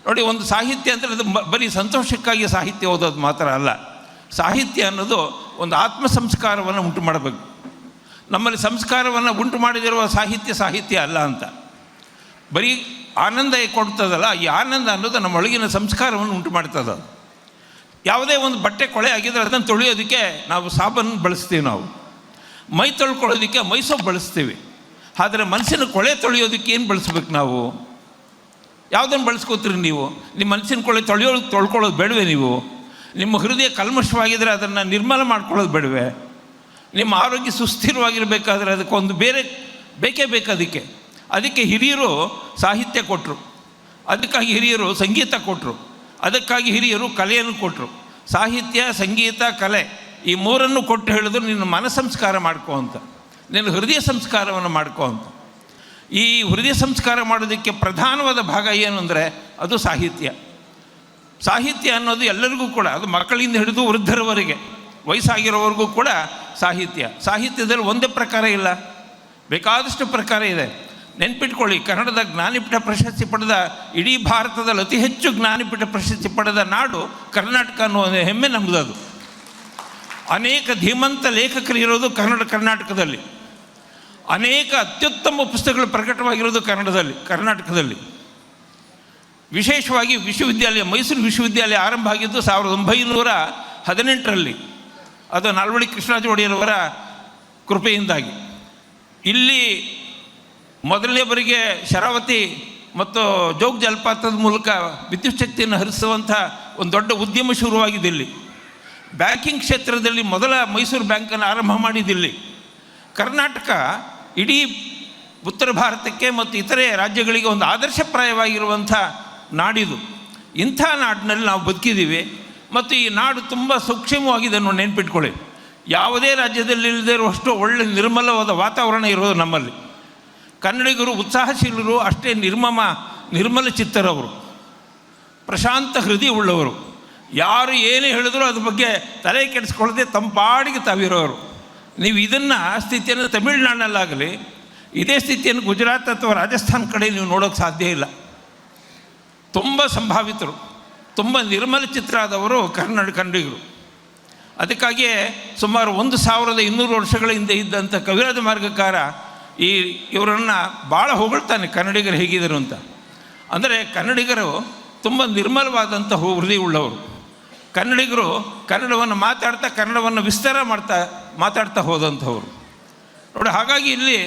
ನೋಡಿ, ಒಂದು ಸಾಹಿತ್ಯ ಅಂದರೆ ಅದು ಬರೀ ಸಂತೋಷಕ್ಕಾಗಿ ಸಾಹಿತ್ಯ ಓದೋದು ಮಾತ್ರ ಅಲ್ಲ. ಸಾಹಿತ್ಯ ಅನ್ನೋದು ಒಂದು ಆತ್ಮ ಸಂಸ್ಕಾರವನ್ನು ಉಂಟು ಮಾಡಬೇಕು. ನಮ್ಮಲ್ಲಿ ಸಂಸ್ಕಾರವನ್ನು ಉಂಟು ಮಾಡಿದಿರುವ ಸಾಹಿತ್ಯ ಅಲ್ಲ ಅಂತ. ಬರೀ ಆನಂದ ಕೊಡ್ತದಲ್ಲ, ಈ ಆನಂದ ಅನ್ನೋದು ನಮ್ಮ ಒಳಗಿನ ಸಂಸ್ಕಾರವನ್ನು ಉಂಟು ಮಾಡ್ತದೆ. ಯಾವುದೇ ಒಂದು ಬಟ್ಟೆ ಕೊಳೆ ಆಗಿದ್ರೆ ಅದನ್ನು ತೊಳೆಯೋದಕ್ಕೆ ನಾವು ಸಾಬನ್ನು ಬಳಸ್ತೀವಿ. ನಾವು ಮೈ ತೊಳ್ಕೊಳ್ಳೋದಕ್ಕೆ ಮೈ ಸೋಪ್ ಬಳಸ್ತೀವಿ. ಆದರೆ ಮನಸ್ಸಿನ ಕೊಳೆ ತೊಳೆಯೋದಕ್ಕೆ ಏನು ಬಳಸ್ಬೇಕು? ನಾವು ಯಾವುದನ್ನು ಬಳಸ್ಕೋತೀರಿ? ನೀವು ನಿಮ್ಮ ಮನಸ್ಸಿನ ಕೊಳೆ ತೊಳ್ಕೊಳ್ಳೋದು ಬೇಡವೇ? ನೀವು ನಿಮ್ಮ ಹೃದಯ ಕಲ್ಮಶವಾಗಿದ್ದರೆ ಅದನ್ನು ನಿರ್ಮಲ ಮಾಡ್ಕೊಳ್ಳೋದು ಬೇಡವೇ? ನಿಮ್ಮ ಆರೋಗ್ಯ ಸುಸ್ಥಿರವಾಗಿರಬೇಕಾದ್ರೆ ಅದಕ್ಕೊಂದು ಬೇಕೇ ಬೇಕು. ಅದಕ್ಕೆ ಹಿರಿಯರು ಸಾಹಿತ್ಯ ಕೊಟ್ಟರು, ಅದಕ್ಕಾಗಿ ಹಿರಿಯರು ಸಂಗೀತ ಕೊಟ್ಟರು, ಅದಕ್ಕಾಗಿ ಹಿರಿಯರು ಕಲೆಯನ್ನು ಕೊಟ್ಟರು. ಸಾಹಿತ್ಯ, ಸಂಗೀತ, ಕಲೆ ಈ ಮೂರನ್ನು ಕೊಟ್ಟು ಹೇಳಿದ್ರು ನಿನ್ನ ಮನಸ್ಸಂಸ್ಕಾರ ಮಾಡ್ಕೋ ಅಂತ, ನಿನ್ನ ಹೃದಯ ಸಂಸ್ಕಾರವನ್ನು ಮಾಡ್ಕೋ ಅಂತ. ಈ ಹೃದಯ ಸಂಸ್ಕಾರ ಮಾಡೋದಕ್ಕೆ ಪ್ರಧಾನವಾದ ಭಾಗ ಏನು ಅಂದರೆ ಅದು ಸಾಹಿತ್ಯ. ಸಾಹಿತ್ಯ ಅನ್ನೋದು ಎಲ್ಲರಿಗೂ ಕೂಡ, ಅದು ಮಕ್ಕಳಿಂದ ಹಿಡಿದು ವೃದ್ಧರವರೆಗೆ, ವಯಸ್ಸಾಗಿರೋವರೆಗೂ ಕೂಡ ಸಾಹಿತ್ಯದಲ್ಲಿ ಒಂದೇ ಪ್ರಕಾರ ಇಲ್ಲ, ಬೇಕಾದಷ್ಟು ಪ್ರಕಾರ ಇದೆ. ನೆನ್ಪಿಟ್ಕೊಳ್ಳಿ, ಕನ್ನಡದ ಜ್ಞಾನಪೀಠ ಪ್ರಶಸ್ತಿ ಪಡೆದ, ಇಡೀ ಭಾರತದಲ್ಲಿ ಅತಿ ಹೆಚ್ಚು ಜ್ಞಾನಪೀಠ ಪ್ರಶಸ್ತಿ ಪಡೆದ ನಾಡು ಕರ್ನಾಟಕ ಅನ್ನೋ ಹೆಮ್ಮೆ ನಮ್ಮದು. ಅನೇಕ ಧೀಮಂತ ಲೇಖಕರು ಇರೋದು ಕರ್ನಾಟಕದಲ್ಲಿ. ಅನೇಕ ಅತ್ಯುತ್ತಮ ಪುಸ್ತಕಗಳು ಪ್ರಕಟವಾಗಿರೋದು ಕರ್ನಾಟಕದಲ್ಲಿ. ವಿಶೇಷವಾಗಿ ವಿಶ್ವವಿದ್ಯಾಲಯ, ಮೈಸೂರು ವಿಶ್ವವಿದ್ಯಾಲಯ ಆರಂಭ ಆಗಿದ್ದು 1918ರಲ್ಲಿ. ಅದು ನಾಲ್ವಡಿ ಕೃಷ್ಣರಾಜ ಒಡೆಯರವರ ಕೃಪೆಯಿಂದಾಗಿ. ಇಲ್ಲಿ ಮೊದಲನೇ ಬಾರಿಗೆ ಶರಾವತಿ ಮತ್ತು ಜೋಗ ಜಲಪಾತದ ಮೂಲಕ ವಿದ್ಯುತ್ ಶಕ್ತಿಯನ್ನು ಹರಿಸುವಂಥ ಒಂದು ದೊಡ್ಡ ಉದ್ಯಮ ಶುರುವಾಗಿದ್ದಿಲ್ಲಿ. ಬ್ಯಾಂಕಿಂಗ್ ಕ್ಷೇತ್ರದಲ್ಲಿ ಮೊದಲ ಮೈಸೂರು ಬ್ಯಾಂಕನ್ನು ಆರಂಭ ಮಾಡಿದ್ದಿಲ್ಲಿ. ಕರ್ನಾಟಕ ಇಡೀ ಉತ್ತರ ಭಾರತಕ್ಕೆ ಮತ್ತು ಇತರೆ ರಾಜ್ಯಗಳಿಗೆ ಒಂದು ಆದರ್ಶಪ್ರಾಯವಾಗಿರುವಂಥ ನಾಡಿದು. ಇಂಥ ನಾಡಿನಲ್ಲಿ ನಾವು ಬದುಕಿದ್ದೀವಿ ಮತ್ತು ಈ ನಾಡು ತುಂಬ ಸೂಕ್ಷ್ಮವಾಗಿದೆ ಅನ್ನೋ ನೆನ್ಪಿಟ್ಕೊಳ್ಳಿ. ಯಾವುದೇ ರಾಜ್ಯದಲ್ಲಿ ಇಲ್ಲದೇ ಇರುವಷ್ಟು ಒಳ್ಳೆ ನಿರ್ಮಲವಾದ ವಾತಾವರಣ ಇರೋದು ನಮ್ಮಲ್ಲಿ. ಕನ್ನಡಿಗರು ಉತ್ಸಾಹಶೀಲರು, ಅಷ್ಟೇ ನಿರ್ಮಲ ಚಿತ್ತರವರು, ಪ್ರಶಾಂತ ಹೃದಯ ಉಳ್ಳವರು. ಯಾರು ಏನೇ ಹೇಳಿದ್ರು ಅದ್ರ ಬಗ್ಗೆ ತಲೆ ಕೆಡಿಸ್ಕೊಳ್ಳದೆ ತಮ್ಮ ಪಾಡಿಗೆ ತಾವಿರೋರು. ನೀವು ಇದನ್ನು ಸ್ಥಿತಿಯನ್ನು ತಮಿಳುನಾಡಿನಲ್ಲಾಗಲಿ ಇದೇ ಸ್ಥಿತಿಯನ್ನು ಗುಜರಾತ್ ಅಥವಾ ರಾಜಸ್ಥಾನ ಕಡೆ ನೀವು ನೋಡೋಕ್ಕೆ ಸಾಧ್ಯ ಇಲ್ಲ. ತುಂಬ ಸಂಭಾವಿತರು, ತುಂಬ ನಿರ್ಮಲ ಚಿತ್ರ ಆದವರು ಕನ್ನಡಿಗರು. ಅದಕ್ಕಾಗಿಯೇ ಸುಮಾರು 1200 ವರ್ಷಗಳ ಹಿಂದೆ ಇದ್ದಂಥ ಕವಿರಾಜ ಮಾರ್ಗಕಾರ ಇವರನ್ನು ಭಾಳ ಹೊಗಳ್ತಾನೆ, ಕನ್ನಡಿಗರು ಹೇಗಿದ್ದರು ಅಂತ. ಅಂದರೆ ಕನ್ನಡಿಗರು ತುಂಬ ನಿರ್ಮಲವಾದಂಥ ಹೃದಯ ಉಳ್ಳವರು. ಕನ್ನಡಿಗರು ಕನ್ನಡವನ್ನು ಕನ್ನಡವನ್ನು ವಿಸ್ತಾರ ಮಾತಾಡ್ತಾ ಹೋದಂಥವ್ರು ನೋಡಿ. ಹಾಗಾಗಿ ಇಲ್ಲಿ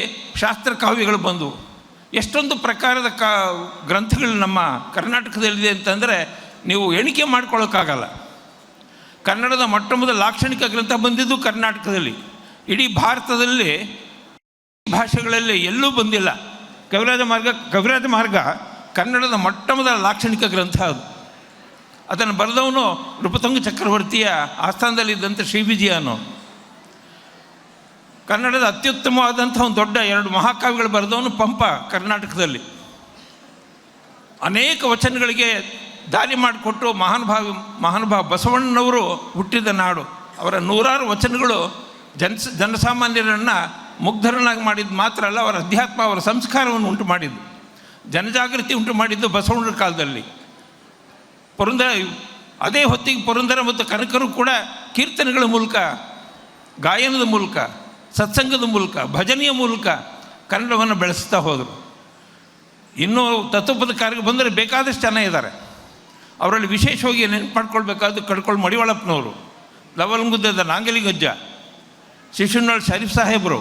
ಶಾಸ್ತ್ರ ಕಾವ್ಯಗಳು ಬಂದವು. ಎಷ್ಟೊಂದು ಪ್ರಕಾರದ ಗ್ರಂಥಗಳು ನಮ್ಮ ಕರ್ನಾಟಕದಲ್ಲಿದೆ ಅಂತಂದರೆ ನೀವು ಎಣಿಕೆ ಮಾಡ್ಕೊಳ್ಳೋಕ್ಕಾಗಲ್ಲ. ಕನ್ನಡದ ಮೊಟ್ಟಮೊದಲ ಲಾಕ್ಷಣಿಕ ಗ್ರಂಥ ಬಂದಿದ್ದು ಕರ್ನಾಟಕದಲ್ಲಿ. ಇಡೀ ಭಾರತದಲ್ಲಿ ಭಾಷೆಗಳಲ್ಲಿ ಎಲ್ಲೂ ಬಂದಿಲ್ಲ. ಕವಿರಾಜ ಮಾರ್ಗ ಕನ್ನಡದ ಮೊಟ್ಟಮೊದಲ ಲಾಕ್ಷಣಿಕ ಗ್ರಂಥ ಅದು. ಅದನ್ನು ಬರೆದವನು ನೃಪತುಂಗ ಚಕ್ರವರ್ತಿಯ ಆಸ್ಥಾನದಲ್ಲಿದ್ದಂಥ ಶ್ರೀ ವಿಜಯ ಅನ್ನೋ. ಕನ್ನಡದ ಅತ್ಯುತ್ತಮವಾದಂಥ ಒಂದು ದೊಡ್ಡ 2 ಮಹಾಕಾವ್ಯಗಳು ಬರೆದವನು ಪಂಪ ಕರ್ನಾಟಕದಲ್ಲಿ. ಅನೇಕ ವಚನಗಳಿಗೆ ದಾರಿ ಮಾಡಿಕೊಟ್ಟು ಮಹಾನುಭಾವ ಬಸವಣ್ಣನವರು ಹುಟ್ಟಿದ ನಾಡು. ಅವರ 100 ವಚನಗಳು ಜನಸಾಮಾನ್ಯರನ್ನು ಮುಗ್ಧರನ್ನಾಗಿ ಮಾಡಿದ್ದು ಮಾತ್ರ ಅಲ್ಲ, ಅವರ ಅಧ್ಯಾತ್ಮ, ಅವರ ಸಂಸ್ಕಾರವನ್ನು ಉಂಟು ಮಾಡಿದ್ದು, ಜನಜಾಗೃತಿ ಉಂಟು ಮಾಡಿದ್ದು ಬಸವಣ್ಣನ ಕಾಲದಲ್ಲಿ. ಅದೇ ಹೊತ್ತಿಗೆ ಪುರಂದರ ಮತ್ತು ಕನಕರು ಕೂಡ ಕೀರ್ತನೆಗಳ ಮೂಲಕ, ಗಾಯನದ ಮೂಲಕ, ಸತ್ಸಂಗದ ಮೂಲಕ, ಭಜನೆಯ ಮೂಲಕ ಕನ್ನಡವನ್ನು ಬೆಳೆಸ್ತಾ ಹೋದರು. ಇನ್ನೂ ತತ್ವಪದಕಾರರಿಗೆ ಬಂದರೆ ಬೇಕಾದಷ್ಟು ಜನ ಇದ್ದಾರೆ. ಅವರಲ್ಲಿ ವಿಶೇಷವಾಗಿ ನೆನಪು ಮಾಡ್ಕೊಳ್ಬೇಕಾದ್ದು ಕಡ್ಕೊಳ್ಳಿ ಮಡಿವಾಳಪ್ಪನವರು, ಲವಲಂಗುದ್ದದ ನಾಂಗಲಿಗಜ್ಜ, ಶಿಶುನಾಳ್ ಶರೀಫ್ ಸಾಹೇಬರು.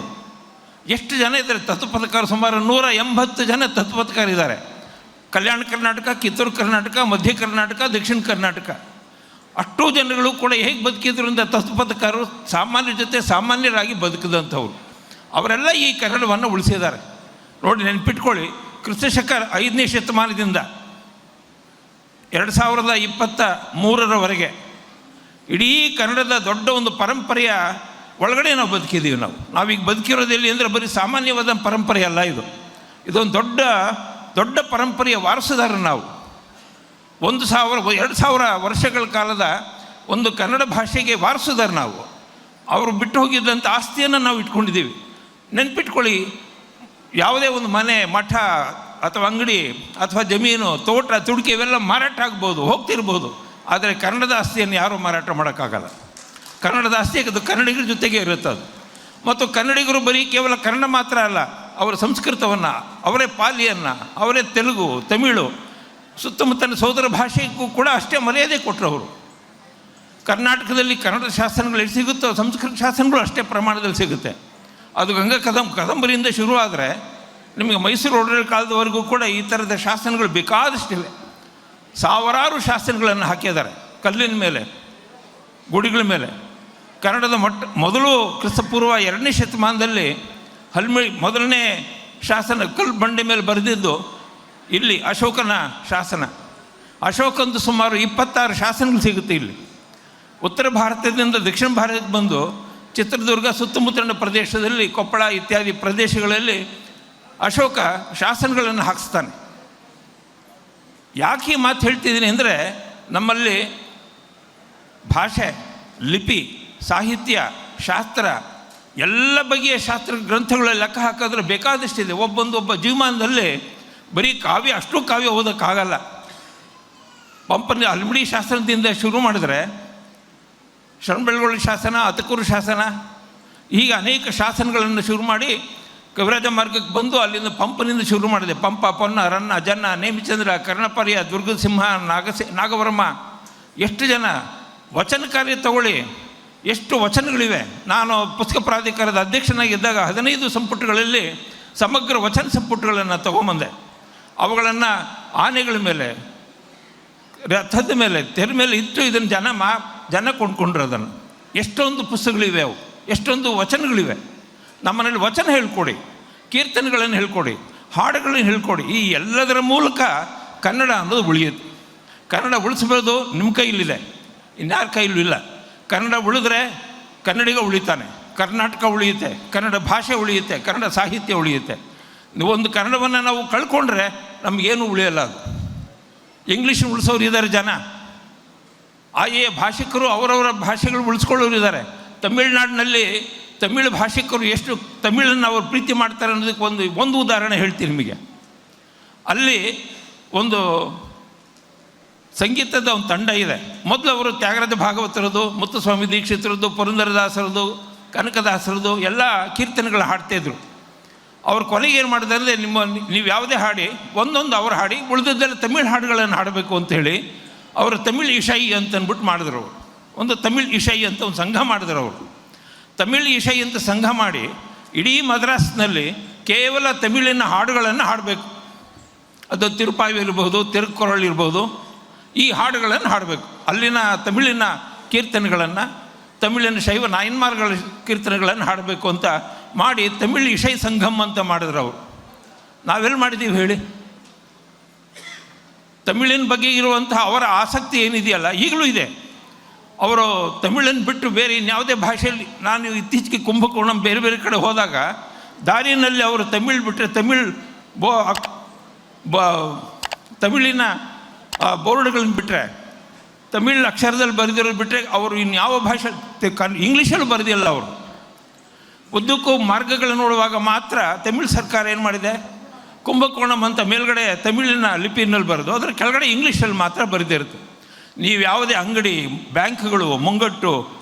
ಎಷ್ಟು ಜನ ಇದ್ದಾರೆ ತತ್ವಪದಕಾರ? ಸುಮಾರು 180 ಜನ ತತ್ವಪದಕಾರಿದ್ದಾರೆ. ಕಲ್ಯಾಣ ಕರ್ನಾಟಕ, ಕಿತ್ತೂರು ಕರ್ನಾಟಕ, ಮಧ್ಯ ಕರ್ನಾಟಕ, ದಕ್ಷಿಣ ಕರ್ನಾಟಕ. ಅಷ್ಟೂ ಜನಗಳು ಕೂಡ ಹೇಗೆ ಬದುಕಿದ್ರು ಅಂತ ತತ್ವಪದಕಾರರು ಸಾಮಾನ್ಯರ ಜೊತೆ ಸಾಮಾನ್ಯರಾಗಿ ಬದುಕಿದಂಥವ್ರು. ಅವರೆಲ್ಲ ಈ ಕನ್ನಡವನ್ನು ಉಳಿಸಿದ್ದಾರೆ. ನೋಡಿ, ನೆನಪಿಟ್ಕೊಳ್ಳಿ, ಕ್ರಿಸ್ತಶಕ 5ನೇ ಶತಮಾನದಿಂದ 2023ರವರೆಗೆ ಇಡೀ ಕನ್ನಡದ ದೊಡ್ಡ ಒಂದು ಪರಂಪರೆಯ ಒಳಗಡೆ ನಾವು ಬದುಕಿದ್ದೀವಿ. ನಾವೀಗ ಬದುಕಿರೋದೆಲ್ಲಿ ಅಂದರೆ ಬರೀ ಸಾಮಾನ್ಯವಾದ ಪರಂಪರೆ ಅಲ್ಲ, ಇದೊಂದು ದೊಡ್ಡ ಪರಂಪರೆಯ ವಾರಸುದಾರ ನಾವು. 1000-2000 ವರ್ಷಗಳ ಕಾಲದ ಒಂದು ಕನ್ನಡ ಭಾಷೆಗೆ ವಾರಸುದಾರ ನಾವು. ಅವರು ಬಿಟ್ಟು ಹೋಗಿದ್ದಂಥ ಆಸ್ತಿಯನ್ನು ನಾವು ಇಟ್ಕೊಂಡಿದ್ದೀವಿ. ನೆನ್ಪಿಟ್ಕೊಳ್ಳಿ, ಯಾವುದೇ ಒಂದು ಮನೆ, ಮಠ ಅಥವಾ ಅಂಗಡಿ ಅಥವಾ ಜಮೀನು, ತೋಟ, ತುಡಿಕೆ ಇವೆಲ್ಲ ಮಾರಾಟ ಆಗ್ಬೋದು, ಹೋಗ್ತಿರ್ಬೋದು. ಆದರೆ ಕನ್ನಡದ ಆಸ್ತಿಯನ್ನು ಯಾರೂ ಮಾರಾಟ ಮಾಡೋಕ್ಕಾಗಲ್ಲ. ಕನ್ನಡದ ಆಸ್ತಿ ಅದು ಕನ್ನಡಿಗರ ಜೊತೆಗೆ ಇರುತ್ತೆ ಅದು. ಮತ್ತು ಕನ್ನಡಿಗರು ಬರೀ ಕೇವಲ ಕನ್ನಡ ಮಾತ್ರ ಅಲ್ಲ, ಅವರ ಸಂಸ್ಕೃತವನ್ನು, ಅವರೇ ಪಾಲಿಯನ್ನು, ಅವರೇ ತೆಲುಗು, ತಮಿಳು, ಸುತ್ತಮುತ್ತಲಿನ ಸೋದರ ಭಾಷೆಗೂ ಕೂಡ ಅಷ್ಟೇ ಮರ್ಯಾದೆ ಕೊಟ್ಟರವರು. ಕರ್ನಾಟಕದಲ್ಲಿ ಕನ್ನಡ ಶಾಸನಗಳು ಎಷ್ಟು ಸಿಗುತ್ತೋ ಸಂಸ್ಕೃತ ಶಾಸನಗಳು ಅಷ್ಟೇ ಪ್ರಮಾಣದಲ್ಲಿ ಸಿಗುತ್ತೆ. ಅದು ಗಂಗಾ ಕದಂಬರಿಯಿಂದ ಶುರುವಾದರೆ ನಿಮಗೆ ಮೈಸೂರು ಒಡೆಯರ ಕಾಲದವರೆಗೂ ಕೂಡ ಈ ಥರದ ಶಾಸನಗಳು ಬೇಕಾದಷ್ಟಿವೆ. ಸಾವಿರಾರು ಶಾಸನಗಳನ್ನು ಹಾಕಿದ್ದಾರೆ ಕಲ್ಲಿನ ಮೇಲೆ, ಗುಡಿಗಳ ಮೇಲೆ. ಕನ್ನಡದ ಮೊದಲು ಕ್ರಿಸ್ತಪೂರ್ವ 2ನೇ ಶತಮಾನದಲ್ಲಿ ಮೊದಲನೇ ಶಾಸನ ಕಲ್ಲು ಬಂಡೆ ಮೇಲೆ ಬರೆದಿದ್ದು ಇಲ್ಲಿ ಅಶೋಕನ ಶಾಸನ. ಅಶೋಕಂದು ಸುಮಾರು 26 ಶಾಸನಗಳು ಸಿಗುತ್ತೆ ಇಲ್ಲಿ. ಉತ್ತರ ಭಾರತದಿಂದ ದಕ್ಷಿಣ ಭಾರತಕ್ಕೆ ಬಂದು ಚಿತ್ರದುರ್ಗ ಸುತ್ತಮುತ್ತಲಿನ ಪ್ರದೇಶದಲ್ಲಿ, ಕೊಪ್ಪಳ ಇತ್ಯಾದಿ ಪ್ರದೇಶಗಳಲ್ಲಿ ಅಶೋಕ ಶಾಸನಗಳನ್ನು ಹಾಕಿಸ್ತಾನೆ. ಯಾಕೆ ಈ ಮಾತು ಹೇಳ್ತಿದ್ದೀನಿ ಅಂದರೆ, ನಮ್ಮಲ್ಲಿ ಭಾಷೆ, ಲಿಪಿ, ಸಾಹಿತ್ಯ, ಶಾಸ್ತ್ರ, ಎಲ್ಲ ಬಗೆಯ ಶಾಸ್ತ್ರ ಗ್ರಂಥಗಳ ಲೆಕ್ಕ ಹಾಕಿದ್ರೆ ಬೇಕಾದಷ್ಟಿದೆ. ಒಬ್ಬ ಜೀವಮಾನದಲ್ಲಿ ಬರೀ ಕಾವ್ಯ, ಅಷ್ಟು ಕಾವ್ಯ ಓದೋಕ್ಕಾಗಲ್ಲ. ಪಂಪನ ಹಲ್ಮಿಡಿ ಶಾಸನದಿಂದ ಶುರು ಮಾಡಿದ್ರೆ ಶರಣಬೆಳಗೊಳ ಶಾಸನ, ಅತಕೂರು ಶಾಸನ, ಹೀಗೆ ಅನೇಕ ಶಾಸನಗಳನ್ನು ಶುರು ಮಾಡಿ ಕವಿರಾಜ ಮಾರ್ಗಕ್ಕೆ ಬಂದು ಅಲ್ಲಿಂದ ಪಂಪನಿಂದ ಶುರು ಮಾಡಿದೆ. ಪಂಪ, ಪೊನ್ನ, ರನ್ನ, ಜನ್ನ, ನೇಮಿಚಂದ್ರ, ಕರ್ಣಪರ್ಯ, ದುರ್ಗಸಿಂಹ, ನಾಗವರ್ಮ, ಎಷ್ಟು ಜನ ವಚನಕಾರ್ಯ ತಗೊಳ್ಳಿ, ಎಷ್ಟು ವಚನಗಳಿವೆ. ನಾನು ಪುಸ್ತಕ ಪ್ರಾಧಿಕಾರದ ಅಧ್ಯಕ್ಷನಾಗಿದ್ದಾಗ 15 ಸಂಪುಟಗಳಲ್ಲಿ ಸಮಗ್ರ ವಚನ ಸಂಪುಟಗಳನ್ನು ತಗೊಂಬಂದೆ. ಅವುಗಳನ್ನು ಆನೆಗಳ ಮೇಲೆ, ರಥದ ಮೇಲೆ, ತೆರೆ ಮೇಲೆ ಇಟ್ಟು ಇದನ್ನು ಜನ ಕೊಂಡ್ಕೊಂಡ್ರು. ಅದನ್ನು ಎಷ್ಟೊಂದು ಪುಸ್ತಕಗಳಿವೆ, ಅವು ಎಷ್ಟೊಂದು ವಚನಗಳಿವೆ. ನಮ್ಮನೇಲಿ ವಚನ ಹೇಳ್ಕೊಡಿ, ಕೀರ್ತನೆಗಳನ್ನು ಹೇಳ್ಕೊಡಿ, ಹಾಡುಗಳನ್ನು ಹೇಳ್ಕೊಡಿ. ಈ ಎಲ್ಲದರ ಮೂಲಕ ಕನ್ನಡ ಅನ್ನೋದು ಉಳಿಯುತ್ತೆ. ಕನ್ನಡ ಉಳಿಸ್ಬೋದು, ನಿಮ್ಮ ಕೈಲಿದೆ, ಇನ್ಯಾರ ಕೈಲೂ ಇಲ್ಲ. ಕನ್ನಡ ಉಳಿದ್ರೆ ಕನ್ನಡಿಗ ಉಳಿತಾನೆ, ಕರ್ನಾಟಕ ಉಳಿಯುತ್ತೆ, ಕನ್ನಡ ಭಾಷೆ ಉಳಿಯುತ್ತೆ, ಕನ್ನಡ ಸಾಹಿತ್ಯ ಉಳಿಯುತ್ತೆ. ಒಂದು ಕನ್ನಡವನ್ನು ನಾವು ಕಳ್ಕೊಂಡ್ರೆ ನಮಗೇನು ಉಳಿಯಲ್ಲ. ಅದು ಇಂಗ್ಲೀಷ್ ಉಳಿಸೋರು ಇದ್ದಾರೆ ಜನ, ಆಯಾ ಭಾಷಿಕರು ಅವರವರ ಭಾಷೆಗಳು ಉಳಿಸ್ಕೊಳ್ಳೋರು ಇದ್ದಾರೆ. ತಮಿಳುನಾಡಿನಲ್ಲಿ ತಮಿಳು ಭಾಷಿಕರು ಎಷ್ಟು ತಮಿಳನ್ನು ಅವರು ಪ್ರೀತಿ ಮಾಡ್ತಾರೆ ಅನ್ನೋದಕ್ಕೆ ಒಂದು ಉದಾಹರಣೆ ಹೇಳ್ತೀನಿ ನಿಮಗೆ. ಅಲ್ಲಿ ಒಂದು ಸಂಗೀತದ ಒಂದು ತಂಡ ಇದೆ. ಮೊದಲು ಅವರು ತ್ಯಾಗರಾಜ ಭಾಗವತರದು, ಮುತ್ತುಸ್ವಾಮಿ ದೀಕ್ಷಿತರದ್ದು, ಪುರಂದರದಾಸರದು, ಕನಕದಾಸರದು ಎಲ್ಲ ಕೀರ್ತನೆಗಳು ಹಾಡ್ತಾಯಿದ್ರು. ಅವ್ರು ಕೊನೆಗೆ ಏನು ಮಾಡಿದ್ರೆ, ನೀವು ಯಾವುದೇ ಹಾಡಿ ಒಂದೊಂದು ಅವ್ರು ಹಾಡಿ, ಉಳಿದದ್ದೆಲ್ಲ ತಮಿಳು ಹಾಡುಗಳನ್ನು ಹಾಡಬೇಕು ಅಂಥೇಳಿ ಅವರು ತಮಿಳ್ ಇಶೈ ಅಂತಂದ್ಬಿಟ್ಟು ಮಾಡಿದ್ರು. ಒಂದು ತಮಿಳ್ ಇಶೈ ಅಂತ ಒಂದು ಸಂಘ ಮಾಡಿದ್ರು ಅವರು. ತಮಿಳ್ ಇಶೈ ಅಂತ ಸಂಘ ಮಾಡಿ ಇಡೀ ಮದ್ರಾಸ್ನಲ್ಲಿ ಕೇವಲ ತಮಿಳಿನ ಹಾಡುಗಳನ್ನು ಹಾಡಬೇಕು. ಅದು ತಿರುಪಾವಿ ಇರ್ಬೋದು, ತಿರುಕೊರಳು ಇರ್ಬೋದು, ಈ ಹಾಡುಗಳನ್ನು ಹಾಡಬೇಕು. ಅಲ್ಲಿನ ತಮಿಳಿನ ಕೀರ್ತನೆಗಳನ್ನು, ತಮಿಳಿನ ಶೈವ ನಾಯನ್ಮಾರ್ಗಳ ಕೀರ್ತನೆಗಳನ್ನು ಹಾಡಬೇಕು ಅಂತ ಮಾಡಿ ತಮಿಳ್ ಇಶೈ ಸಂಘಮ್ ಅಂತ ಮಾಡಿದ್ರು ಅವರು. ನಾವೆಲ್ಲಿ ಮಾಡಿದ್ದೀವಿ ಹೇಳಿ? ತಮಿಳಿನ ಬಗ್ಗೆ ಇರುವಂತಹ ಅವರ ಆಸಕ್ತಿ ಏನಿದೆಯಲ್ಲ ಈಗಲೂ ಇದೆ. ಅವರು ತಮಿಳನ್ನು ಬಿಟ್ಟು ಬೇರೆ ಇನ್ಯಾವುದೇ ಭಾಷೆಯಲ್ಲಿ, ನಾನು ಇತ್ತೀಚೆಗೆ ಕುಂಭಕೋಣಂ ಬೇರೆ ಬೇರೆ ಕಡೆ ಹೋದಾಗ ದಾರಿಯಲ್ಲಿ ಅವರು ತಮಿಳ್ ಬಿಟ್ಟರೆ ತಮಿಳಿನ ಬೋರ್ಡ್ಗಳನ್ನ ಬಿಟ್ಟರೆ, ತಮಿಳ್ ಅಕ್ಷರದಲ್ಲಿ ಬರೆದಿರೋದು ಬಿಟ್ಟರೆ ಅವರು ಇನ್ಯಾವ ಭಾಷೆ ಇಂಗ್ಲೀಷಲ್ಲೂ ಬರೆದಿಲ್ಲ. ಅವರು ಉದ್ದಕ್ಕೂ ಮಾರ್ಗಗಳು ನೋಡುವಾಗ ಮಾತ್ರ ತಮಿಳ್ ಸರ್ಕಾರ ಏನು ಮಾಡಿದೆ, ಕುಂಭಕೋಣಂ ಅಂತ ಮೇಲ್ಗಡೆ ತಮಿಳಿನ ಲಿಪಿನಲ್ಲಿ ಬರೆದು ಅದರ ಕೆಳಗಡೆ ಇಂಗ್ಲೀಷಲ್ಲಿ ಮಾತ್ರ ಬರೆದಿರುತ್ತೆ. ನೀವು ಯಾವುದೇ ಅಂಗಡಿ, ಬ್ಯಾಂಕ್ಗಳು, ಮುಂಗಟ್ಟು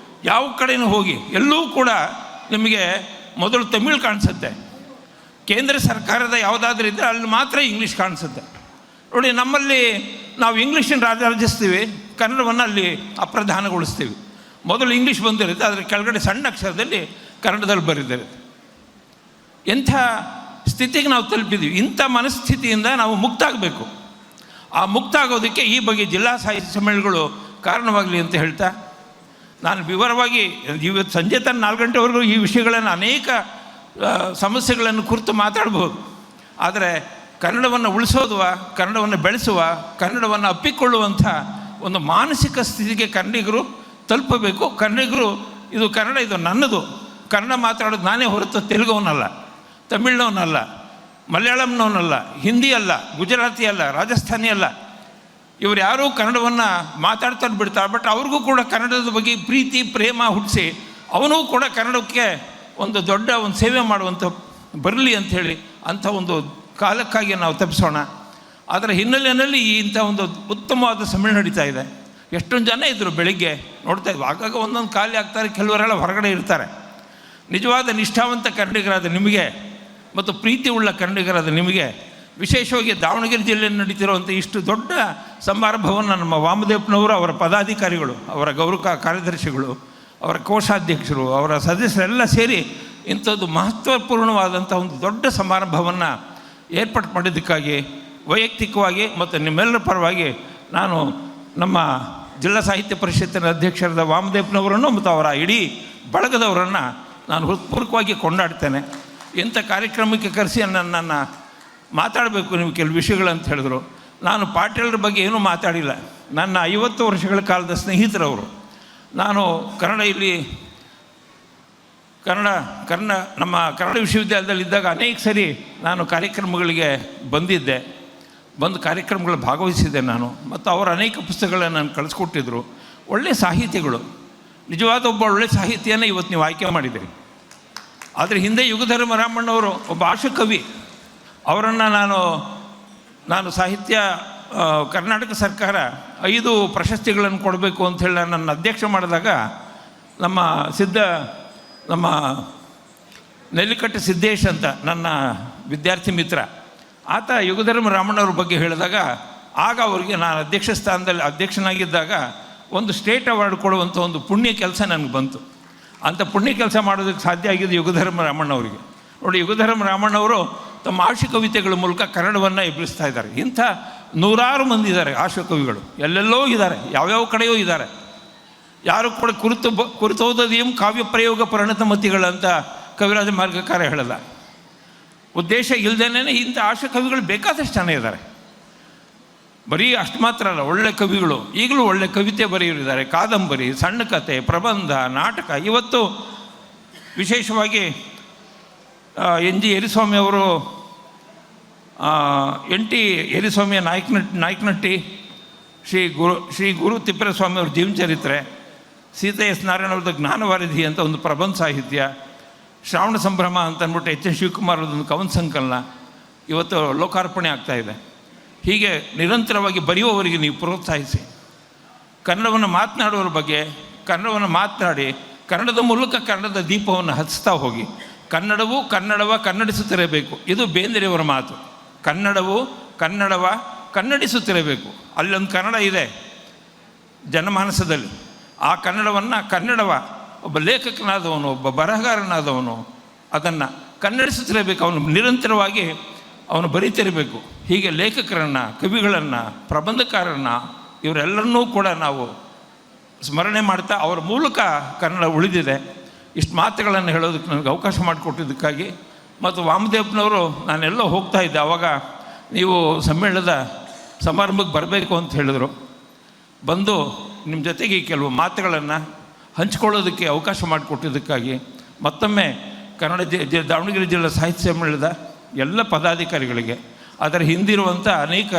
ಯಾವ ಕಡೆಯೂ ಹೋಗಿ ಎಲ್ಲೂ ಕೂಡ ನಿಮಗೆ ಮೊದಲು ತಮಿಳ್ ಕಾಣಿಸುತ್ತೆ. ಕೇಂದ್ರ ಸರ್ಕಾರದ ಯಾವುದಾದ್ರೂ ಇದ್ದರೆ ಅಲ್ಲಿ ಮಾತ್ರ ಇಂಗ್ಲೀಷ್ ಕಾಣಿಸುತ್ತೆ. ನೋಡಿ, ನಮ್ಮಲ್ಲಿ ನಾವು ಇಂಗ್ಲೀಷನ್ನು ರಾಜಿಸ್ತೀವಿ, ಕನ್ನಡವನ್ನು ಅಲ್ಲಿ ಅಪ್ರಧಾನಗೊಳಿಸ್ತೀವಿ. ಮೊದಲು ಇಂಗ್ಲೀಷ್ ಬಂದಿರುತ್ತೆ, ಅದರ ಕೆಳಗಡೆ ಸಣ್ಣ ಅಕ್ಷರದಲ್ಲಿ ಕನ್ನಡದಲ್ಲಿ ಬರೆದಿರುತ್ತೆ. ಎಂಥ ಸ್ಥಿತಿಗೆ ನಾವು ತಲುಪಿದ್ದೀವಿ. ಇಂಥ ಮನಸ್ಥಿತಿಯಿಂದ ನಾವು ಮುಕ್ತ ಆಗಬೇಕು. ಆ ಮುಕ್ತ ಆಗೋದಕ್ಕೆ ಈ ಬಗ್ಗೆ ಜಿಲ್ಲಾ ಸಾಹಿತ್ಯ ಸಮ್ಮೇಳನಗಳು ಕಾರಣವಾಗಲಿ ಅಂತ ಹೇಳ್ತಾ, ನಾನು ವಿವರವಾಗಿ ಇವತ್ತು ಸಂಜೆ ತನಕ 4 ಗಂಟೆವರೆಗೂ ಈ ವಿಷಯಗಳನ್ನು ಅನೇಕ ಸಮಸ್ಯೆಗಳನ್ನು ಕುರಿತು ಮಾತಾಡ್ಬೋದು. ಆದರೆ ಕನ್ನಡವನ್ನು ಉಳಿಸೋದುವ, ಕನ್ನಡವನ್ನು ಬೆಳೆಸುವ, ಕನ್ನಡವನ್ನು ಅಪ್ಪಿಕೊಳ್ಳುವಂಥ ಒಂದು ಮಾನಸಿಕ ಸ್ಥಿತಿಗೆ ಕನ್ನಡಿಗರು ತಲುಪಬೇಕು. ಕನ್ನಡಿಗರು ಇದು ಕನ್ನಡ, ಇದು ನನ್ನದು, ಕನ್ನಡ ಮಾತಾಡೋದು ನಾನೇ ಹೊರತು ತೆಲುಗುವನಲ್ಲ, ತಮಿಳ್ನವನಲ್ಲ, ಮಲಯಾಳಂನವನಲ್ಲ, ಹಿಂದಿ ಅಲ್ಲ, ಗುಜರಾತಿ ಅಲ್ಲ, ರಾಜಸ್ಥಾನಿ ಅಲ್ಲ. ಇವರು ಯಾರೂ ಕನ್ನಡವನ್ನು ಮಾತಾಡ್ತಾರೆ ಬಿಡ್ತಾರೆ. ಬಟ್ ಅವ್ರಿಗೂ ಕೂಡ ಕನ್ನಡದ ಬಗ್ಗೆ ಪ್ರೀತಿ ಪ್ರೇಮ ಹುಟ್ಟಿಸಿ ಅವನೂ ಕೂಡ ಕನ್ನಡಕ್ಕೆ ಒಂದು ದೊಡ್ಡ ಒಂದು ಸೇವೆ ಮಾಡುವಂಥ ಬರಲಿ ಅಂಥೇಳಿ ಅಂಥ ಒಂದು ಕಾಲಕ್ಕಾಗಿ ನಾವು ತಪ್ಪಿಸೋಣ. ಅದರ ಹಿನ್ನೆಲೆಯಲ್ಲಿ ಇಂಥ ಒಂದು ಉತ್ತಮವಾದ ಸಮ್ಮೇಳನ ನಡೀತಾ ಇದೆ. ಎಷ್ಟೊಂದು ಜನ ಇದ್ದರು ಬೆಳಿಗ್ಗೆ ನೋಡ್ತಾ ಇದ್ವಿ. ಆಗಾಗ ಒಂದೊಂದು ಖಾಲಿ ಆಗ್ತಾರೆ, ಕೆಲವರೆಲ್ಲ ಹೊರಗಡೆ ಇರ್ತಾರೆ. ನಿಜವಾದ ನಿಷ್ಠಾವಂತ ಕನ್ನಡಿಗರಾದ ನಿಮಗೆ ಮತ್ತು ಪ್ರೀತಿ ಉಳ್ಳ ಕನ್ನಡಿಗರಾದ ನಿಮಗೆ, ವಿಶೇಷವಾಗಿ ದಾವಣಗೆರೆ ಜಿಲ್ಲೆಯಲ್ಲಿ ನಡೀತಿರುವಂಥ ಇಷ್ಟು ದೊಡ್ಡ ಸಮಾರಂಭವನ್ನು ನಮ್ಮ ವಾಮದೇವಪ್ಪನವರು, ಅವರ ಪದಾಧಿಕಾರಿಗಳು, ಅವರ ಗೌರವ ಕಾರ್ಯದರ್ಶಿಗಳು, ಅವರ ಕೋಶಾಧ್ಯಕ್ಷರು, ಅವರ ಸದಸ್ಯರೆಲ್ಲ ಸೇರಿ ಇಂಥದ್ದು ಮಹತ್ವಪೂರ್ಣವಾದಂಥ ಒಂದು ದೊಡ್ಡ ಸಮಾರಂಭವನ್ನು ಏರ್ಪಾಡು ಮಾಡಿದ್ದಕ್ಕಾಗಿ ವೈಯಕ್ತಿಕವಾಗಿ ಮತ್ತು ನಿಮ್ಮೆಲ್ಲರ ಪರವಾಗಿ ನಾನು ನಮ್ಮ ಜಿಲ್ಲಾ ಸಾಹಿತ್ಯ ಪರಿಷತ್ತಿನ ಅಧ್ಯಕ್ಷರಾದ ವಾಮದೇವಪ್ಪನವರನ್ನು ಮತ್ತು ಅವರ ಇಡೀ ಬಳಗದವರನ್ನು ನಾನು ಹೃತ್ಪೂರ್ವಕವಾಗಿ ಕೊಂಡಾಡ್ತೇನೆ. ಇಂಥ ಕಾರ್ಯಕ್ರಮಕ್ಕೆ ಕರೆಸಿ ನನ್ನನ್ನು ಮಾತಾಡಬೇಕು ನೀವು ಕೆಲವು ವಿಷಯಗಳಂತ ಹೇಳಿದ್ರು. ನಾನು ಪಾಟೀಲರ ಬಗ್ಗೆ ಏನೂ ಮಾತಾಡಿಲ್ಲ. ನನ್ನ 50 ವರ್ಷಗಳ ಕಾಲದ ಸ್ನೇಹಿತರವರು. ನಾನು ನಮ್ಮ ಕನ್ನಡ ವಿಶ್ವವಿದ್ಯಾಲಯದಲ್ಲಿದ್ದಾಗ ಅನೇಕ ಸರಿ ನಾನು ಕಾರ್ಯಕ್ರಮಗಳಿಗೆ ಬಂದು ಕಾರ್ಯಕ್ರಮಗಳು ಭಾಗವಹಿಸಿದ್ದೆ ನಾನು. ಮತ್ತು ಅವರ ಅನೇಕ ಪುಸ್ತಕಗಳನ್ನು ನಾನು ಕಳಿಸ್ಕೊಟ್ಟಿದ್ರು. ಒಳ್ಳೆಯ ಸಾಹಿತಿಗಳು, ನಿಜವಾದ ಒಬ್ಬ ಒಳ್ಳೆಯ ಸಾಹಿತಿಯನ್ನು ಇವತ್ತು ನೀವು ಆಯ್ಕೆ ಮಾಡಿದ್ದೀರಿ. ಆದರೆ ಹಿಂದೆ ಯುಗಧರ್ಮ ರಾಮಣ್ಣವರು ಒಬ್ಬ ಆಶುಕವಿ, ಅವರನ್ನು ನಾನು ಸಾಹಿತ್ಯ ಕರ್ನಾಟಕ ಸರ್ಕಾರ 5 ಪ್ರಶಸ್ತಿಗಳನ್ನು ಕೊಡಬೇಕು ಅಂಥೇಳಿ ನನ್ನ ಅಧ್ಯಕ್ಷ ಮಾಡಿದಾಗ ನಮ್ಮ ನೆಲ್ಲಿಕಟ್ಟೆ ಸಿದ್ದೇಶ್ ಅಂತ ನನ್ನ ವಿದ್ಯಾರ್ಥಿ ಮಿತ್ರ, ಆತ ಯುಗಧರ್ಮ ರಾಮಣ್ಣವ್ರ ಬಗ್ಗೆ ಹೇಳಿದಾಗ ಆಗ ಅವರಿಗೆ ನಾನು ಅಧ್ಯಕ್ಷ ಸ್ಥಾನದಲ್ಲಿ ಅಧ್ಯಕ್ಷನಾಗಿದ್ದಾಗ ಒಂದು ಸ್ಟೇಟ್ ಅವಾರ್ಡ್ ಕೊಡುವಂಥ ಒಂದು ಪುಣ್ಯ ಕೆಲಸ ನನಗೆ ಬಂತು. ಅಂಥ ಪುಣ್ಯ ಕೆಲಸ ಮಾಡೋದಕ್ಕೆ ಸಾಧ್ಯ ಆಗಿದ್ದು ಯುಗಧರ್ಮ ರಾಮಣ್ಣವರಿಗೆ. ನೋಡಿ, ಯುಗಧರ್ಮ ರಾಮಣ್ಣವರು ತಮ್ಮ ಆಶುಕವಿತೆಗಳ ಮೂಲಕ ಕನ್ನಡವನ್ನು ಎಬ್ಬಿಸ್ತಾ ಇದ್ದಾರೆ. ಇಂಥ 100 ಮಂದಿ ಇದ್ದಾರೆ ಆಶುಕವಿಗಳು, ಎಲ್ಲೆಲ್ಲೋ ಇದ್ದಾರೆ, ಯಾವ್ಯಾವ ಕಡೆಯೂ ಇದ್ದಾರೆ. ಯಾರು ಕೂಡ ಕುರಿತೋದೀಂ ಕಾವ್ಯ ಪ್ರಯೋಗ ಪರಿಣತ ಮತಿಗಳಂತ ಕವಿರಾಜ ಮಾರ್ಗಕಾರ ಹೇಳಲ್ಲ. ಉದ್ದೇಶ ಇಲ್ಲದೇನೆ ಇಂಥ ಆಶುಕವಿಗಳು ಬೇಕಾದಷ್ಟು ಜನ ಇದ್ದಾರೆ. ಬರೀ ಅಷ್ಟು ಮಾತ್ರ ಅಲ್ಲ, ಒಳ್ಳೆ ಕವಿಗಳು ಈಗಲೂ ಒಳ್ಳೆ ಕವಿತೆ ಬರೆಯೋರಿದ್ದಾರೆ, ಕಾದಂಬರಿ, ಸಣ್ಣ ಕತೆ, ಪ್ರಬಂಧ, ನಾಟಕ. ಇವತ್ತು ವಿಶೇಷವಾಗಿ NG ಯರಿಸ್ವಾಮಿ ಅವರು, NT ಯರಿಸ್ವಾಮಿಯ ನಾಯಕನಟ್ಟಿ, ಶ್ರೀ ಗುರು ತಿಪ್ಪೇಸ್ವಾಮಿ ಅವ್ರ ಜೀವನಚರಿತ್ರೆ, ಸೀತಾ ಎಸ್ ನಾರಾಯಣವ್ರದ್ದು ಜ್ಞಾನವಾರಿಧಿ ಅಂತ ಒಂದು ಪ್ರಬಂಧ ಸಾಹಿತ್ಯ, ಶ್ರಾವಣ ಸಂಭ್ರಮ ಅಂತ ಅಂದ್ಬಿಟ್ಟು H. N. ಶಿವಕುಮಾರ್ ಅವ್ರದ್ದೊಂದು ಕವನ ಸಂಕಲನ ಇವತ್ತು ಲೋಕಾರ್ಪಣೆ ಆಗ್ತಾಯಿದೆ. ಹೀಗೆ ನಿರಂತರವಾಗಿ ಬರೆಯುವವರಿಗೆ ನೀವು ಪ್ರೋತ್ಸಾಹಿಸಿ, ಕನ್ನಡವನ್ನು ಮಾತನಾಡುವವ್ರ ಬಗ್ಗೆ ಕನ್ನಡವನ್ನು ಮಾತನಾಡಿ, ಕನ್ನಡದ ಮೂಲಕ ಕನ್ನಡದ ದೀಪವನ್ನು ಹಚ್ಚಿಸ್ತಾ ಹೋಗಿ. ಕನ್ನಡಿಸುತ್ತಿರಬೇಕು. ಇದು ಬೇಂದ್ರೆಯವರ ಮಾತು. ಕನ್ನಡಿಸುತ್ತಿರಬೇಕು. ಅಲ್ಲೊಂದು ಕನ್ನಡ ಇದೆ ಜನಮಾನಸದಲ್ಲಿ. ಆ ಕನ್ನಡವ ಒಬ್ಬ ಲೇಖಕನಾದವನು, ಒಬ್ಬ ಬರಹಗಾರನಾದವನು ಅದನ್ನು ಕನ್ನಡಿಸುತ್ತಿರಬೇಕು. ಅವನು ನಿರಂತರವಾಗಿ ಅವನು ಬರೀತಿರಬೇಕು. ಹೀಗೆ ಲೇಖಕರನ್ನು, ಕವಿಗಳನ್ನು, ಪ್ರಬಂಧಕಾರರನ್ನು ಇವರೆಲ್ಲರನ್ನೂ ಕೂಡ ನಾವು ಸ್ಮರಣೆ ಮಾಡ್ತಾ ಅವರ ಮೂಲಕ ಕನ್ನಡ ಉಳಿದಿದೆ. ಇಷ್ಟು ಮಾತುಗಳನ್ನು ಹೇಳೋದಕ್ಕೆ ನನಗೆ ಅವಕಾಶ ಮಾಡಿಕೊಟ್ಟಿದ್ದಕ್ಕಾಗಿ ಮತ್ತು ವಾಮದೇವ್ನವರು ನಾನೆಲ್ಲೋ ಹೋಗ್ತಾ ಇದ್ದೆ, ಆವಾಗ ನೀವು ಸಮ್ಮೇಳನದ ಸಮಾರಂಭಕ್ಕೆ ಬರಬೇಕು ಅಂತ ಹೇಳಿದರು. ಬಂದು ನಿಮ್ಮ ಜೊತೆಗೆ ಕೆಲವು ಮಾತುಗಳನ್ನು ಹಂಚ್ಕೊಳ್ಳೋದಕ್ಕೆ ಅವಕಾಶ ಮಾಡಿಕೊಟ್ಟಿದ್ದಕ್ಕಾಗಿ ಮತ್ತೊಮ್ಮೆ ಕನ್ನಡ ದಾವಣಗೆರೆ ಜಿಲ್ಲಾ ಸಾಹಿತ್ಯ ಸಮ್ಮೇಳನದ ಎಲ್ಲ ಪದಾಧಿಕಾರಿಗಳಿಗೆ, ಅದರ ಹಿಂದಿರುವಂಥ ಅನೇಕ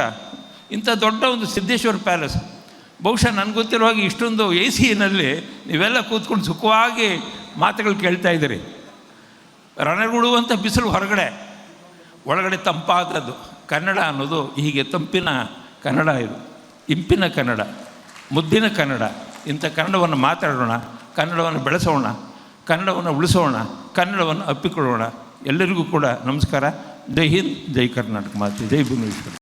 ಇಂಥ ದೊಡ್ಡ ಒಂದು ಸಿದ್ದೇಶ್ವರ ಪ್ಯಾಲೇಸ್, ಬಹುಶಃ ನನಗೆ ಗೊತ್ತಿರುವಾಗ ಇಷ್ಟೊಂದು AC-ನಲ್ಲಿ ನೀವೆಲ್ಲ ಕೂತ್ಕೊಂಡು ಸುಖವಾಗಿ ಮಾತುಗಳು ಕೇಳ್ತಾ ಇದ್ದೀರಿ. ರಣಗುಡುವಂಥ ಬಿಸಿಲು ಹೊರಗಡೆ, ಒಳಗಡೆ ತಂಪಾದದ್ದು. ಕನ್ನಡ ಅನ್ನೋದು ಹೀಗೆ ತಂಪಿನ ಕನ್ನಡ, ಇದು ಇಂಪಿನ ಕನ್ನಡ, ಮುದ್ದಿನ ಕನ್ನಡ. ಇಂಥ ಕನ್ನಡವನ್ನು ಮಾತಾಡೋಣ, ಕನ್ನಡವನ್ನು ಬೆಳೆಸೋಣ, ಕನ್ನಡವನ್ನು ಉಳಿಸೋಣ, ಕನ್ನಡವನ್ನು ಅಪ್ಪಿಕೊಳ್ಳೋಣ. ಎಲ್ಲರಿಗೂ ಕೂಡ ನಮಸ್ಕಾರ. ಜೈ ಹಿಂದ್, ಜೈ ಕರ್ನಾಟಕ ಮಾತೆ, ಜೈ ಭುವನೇಶ್ವರಿ.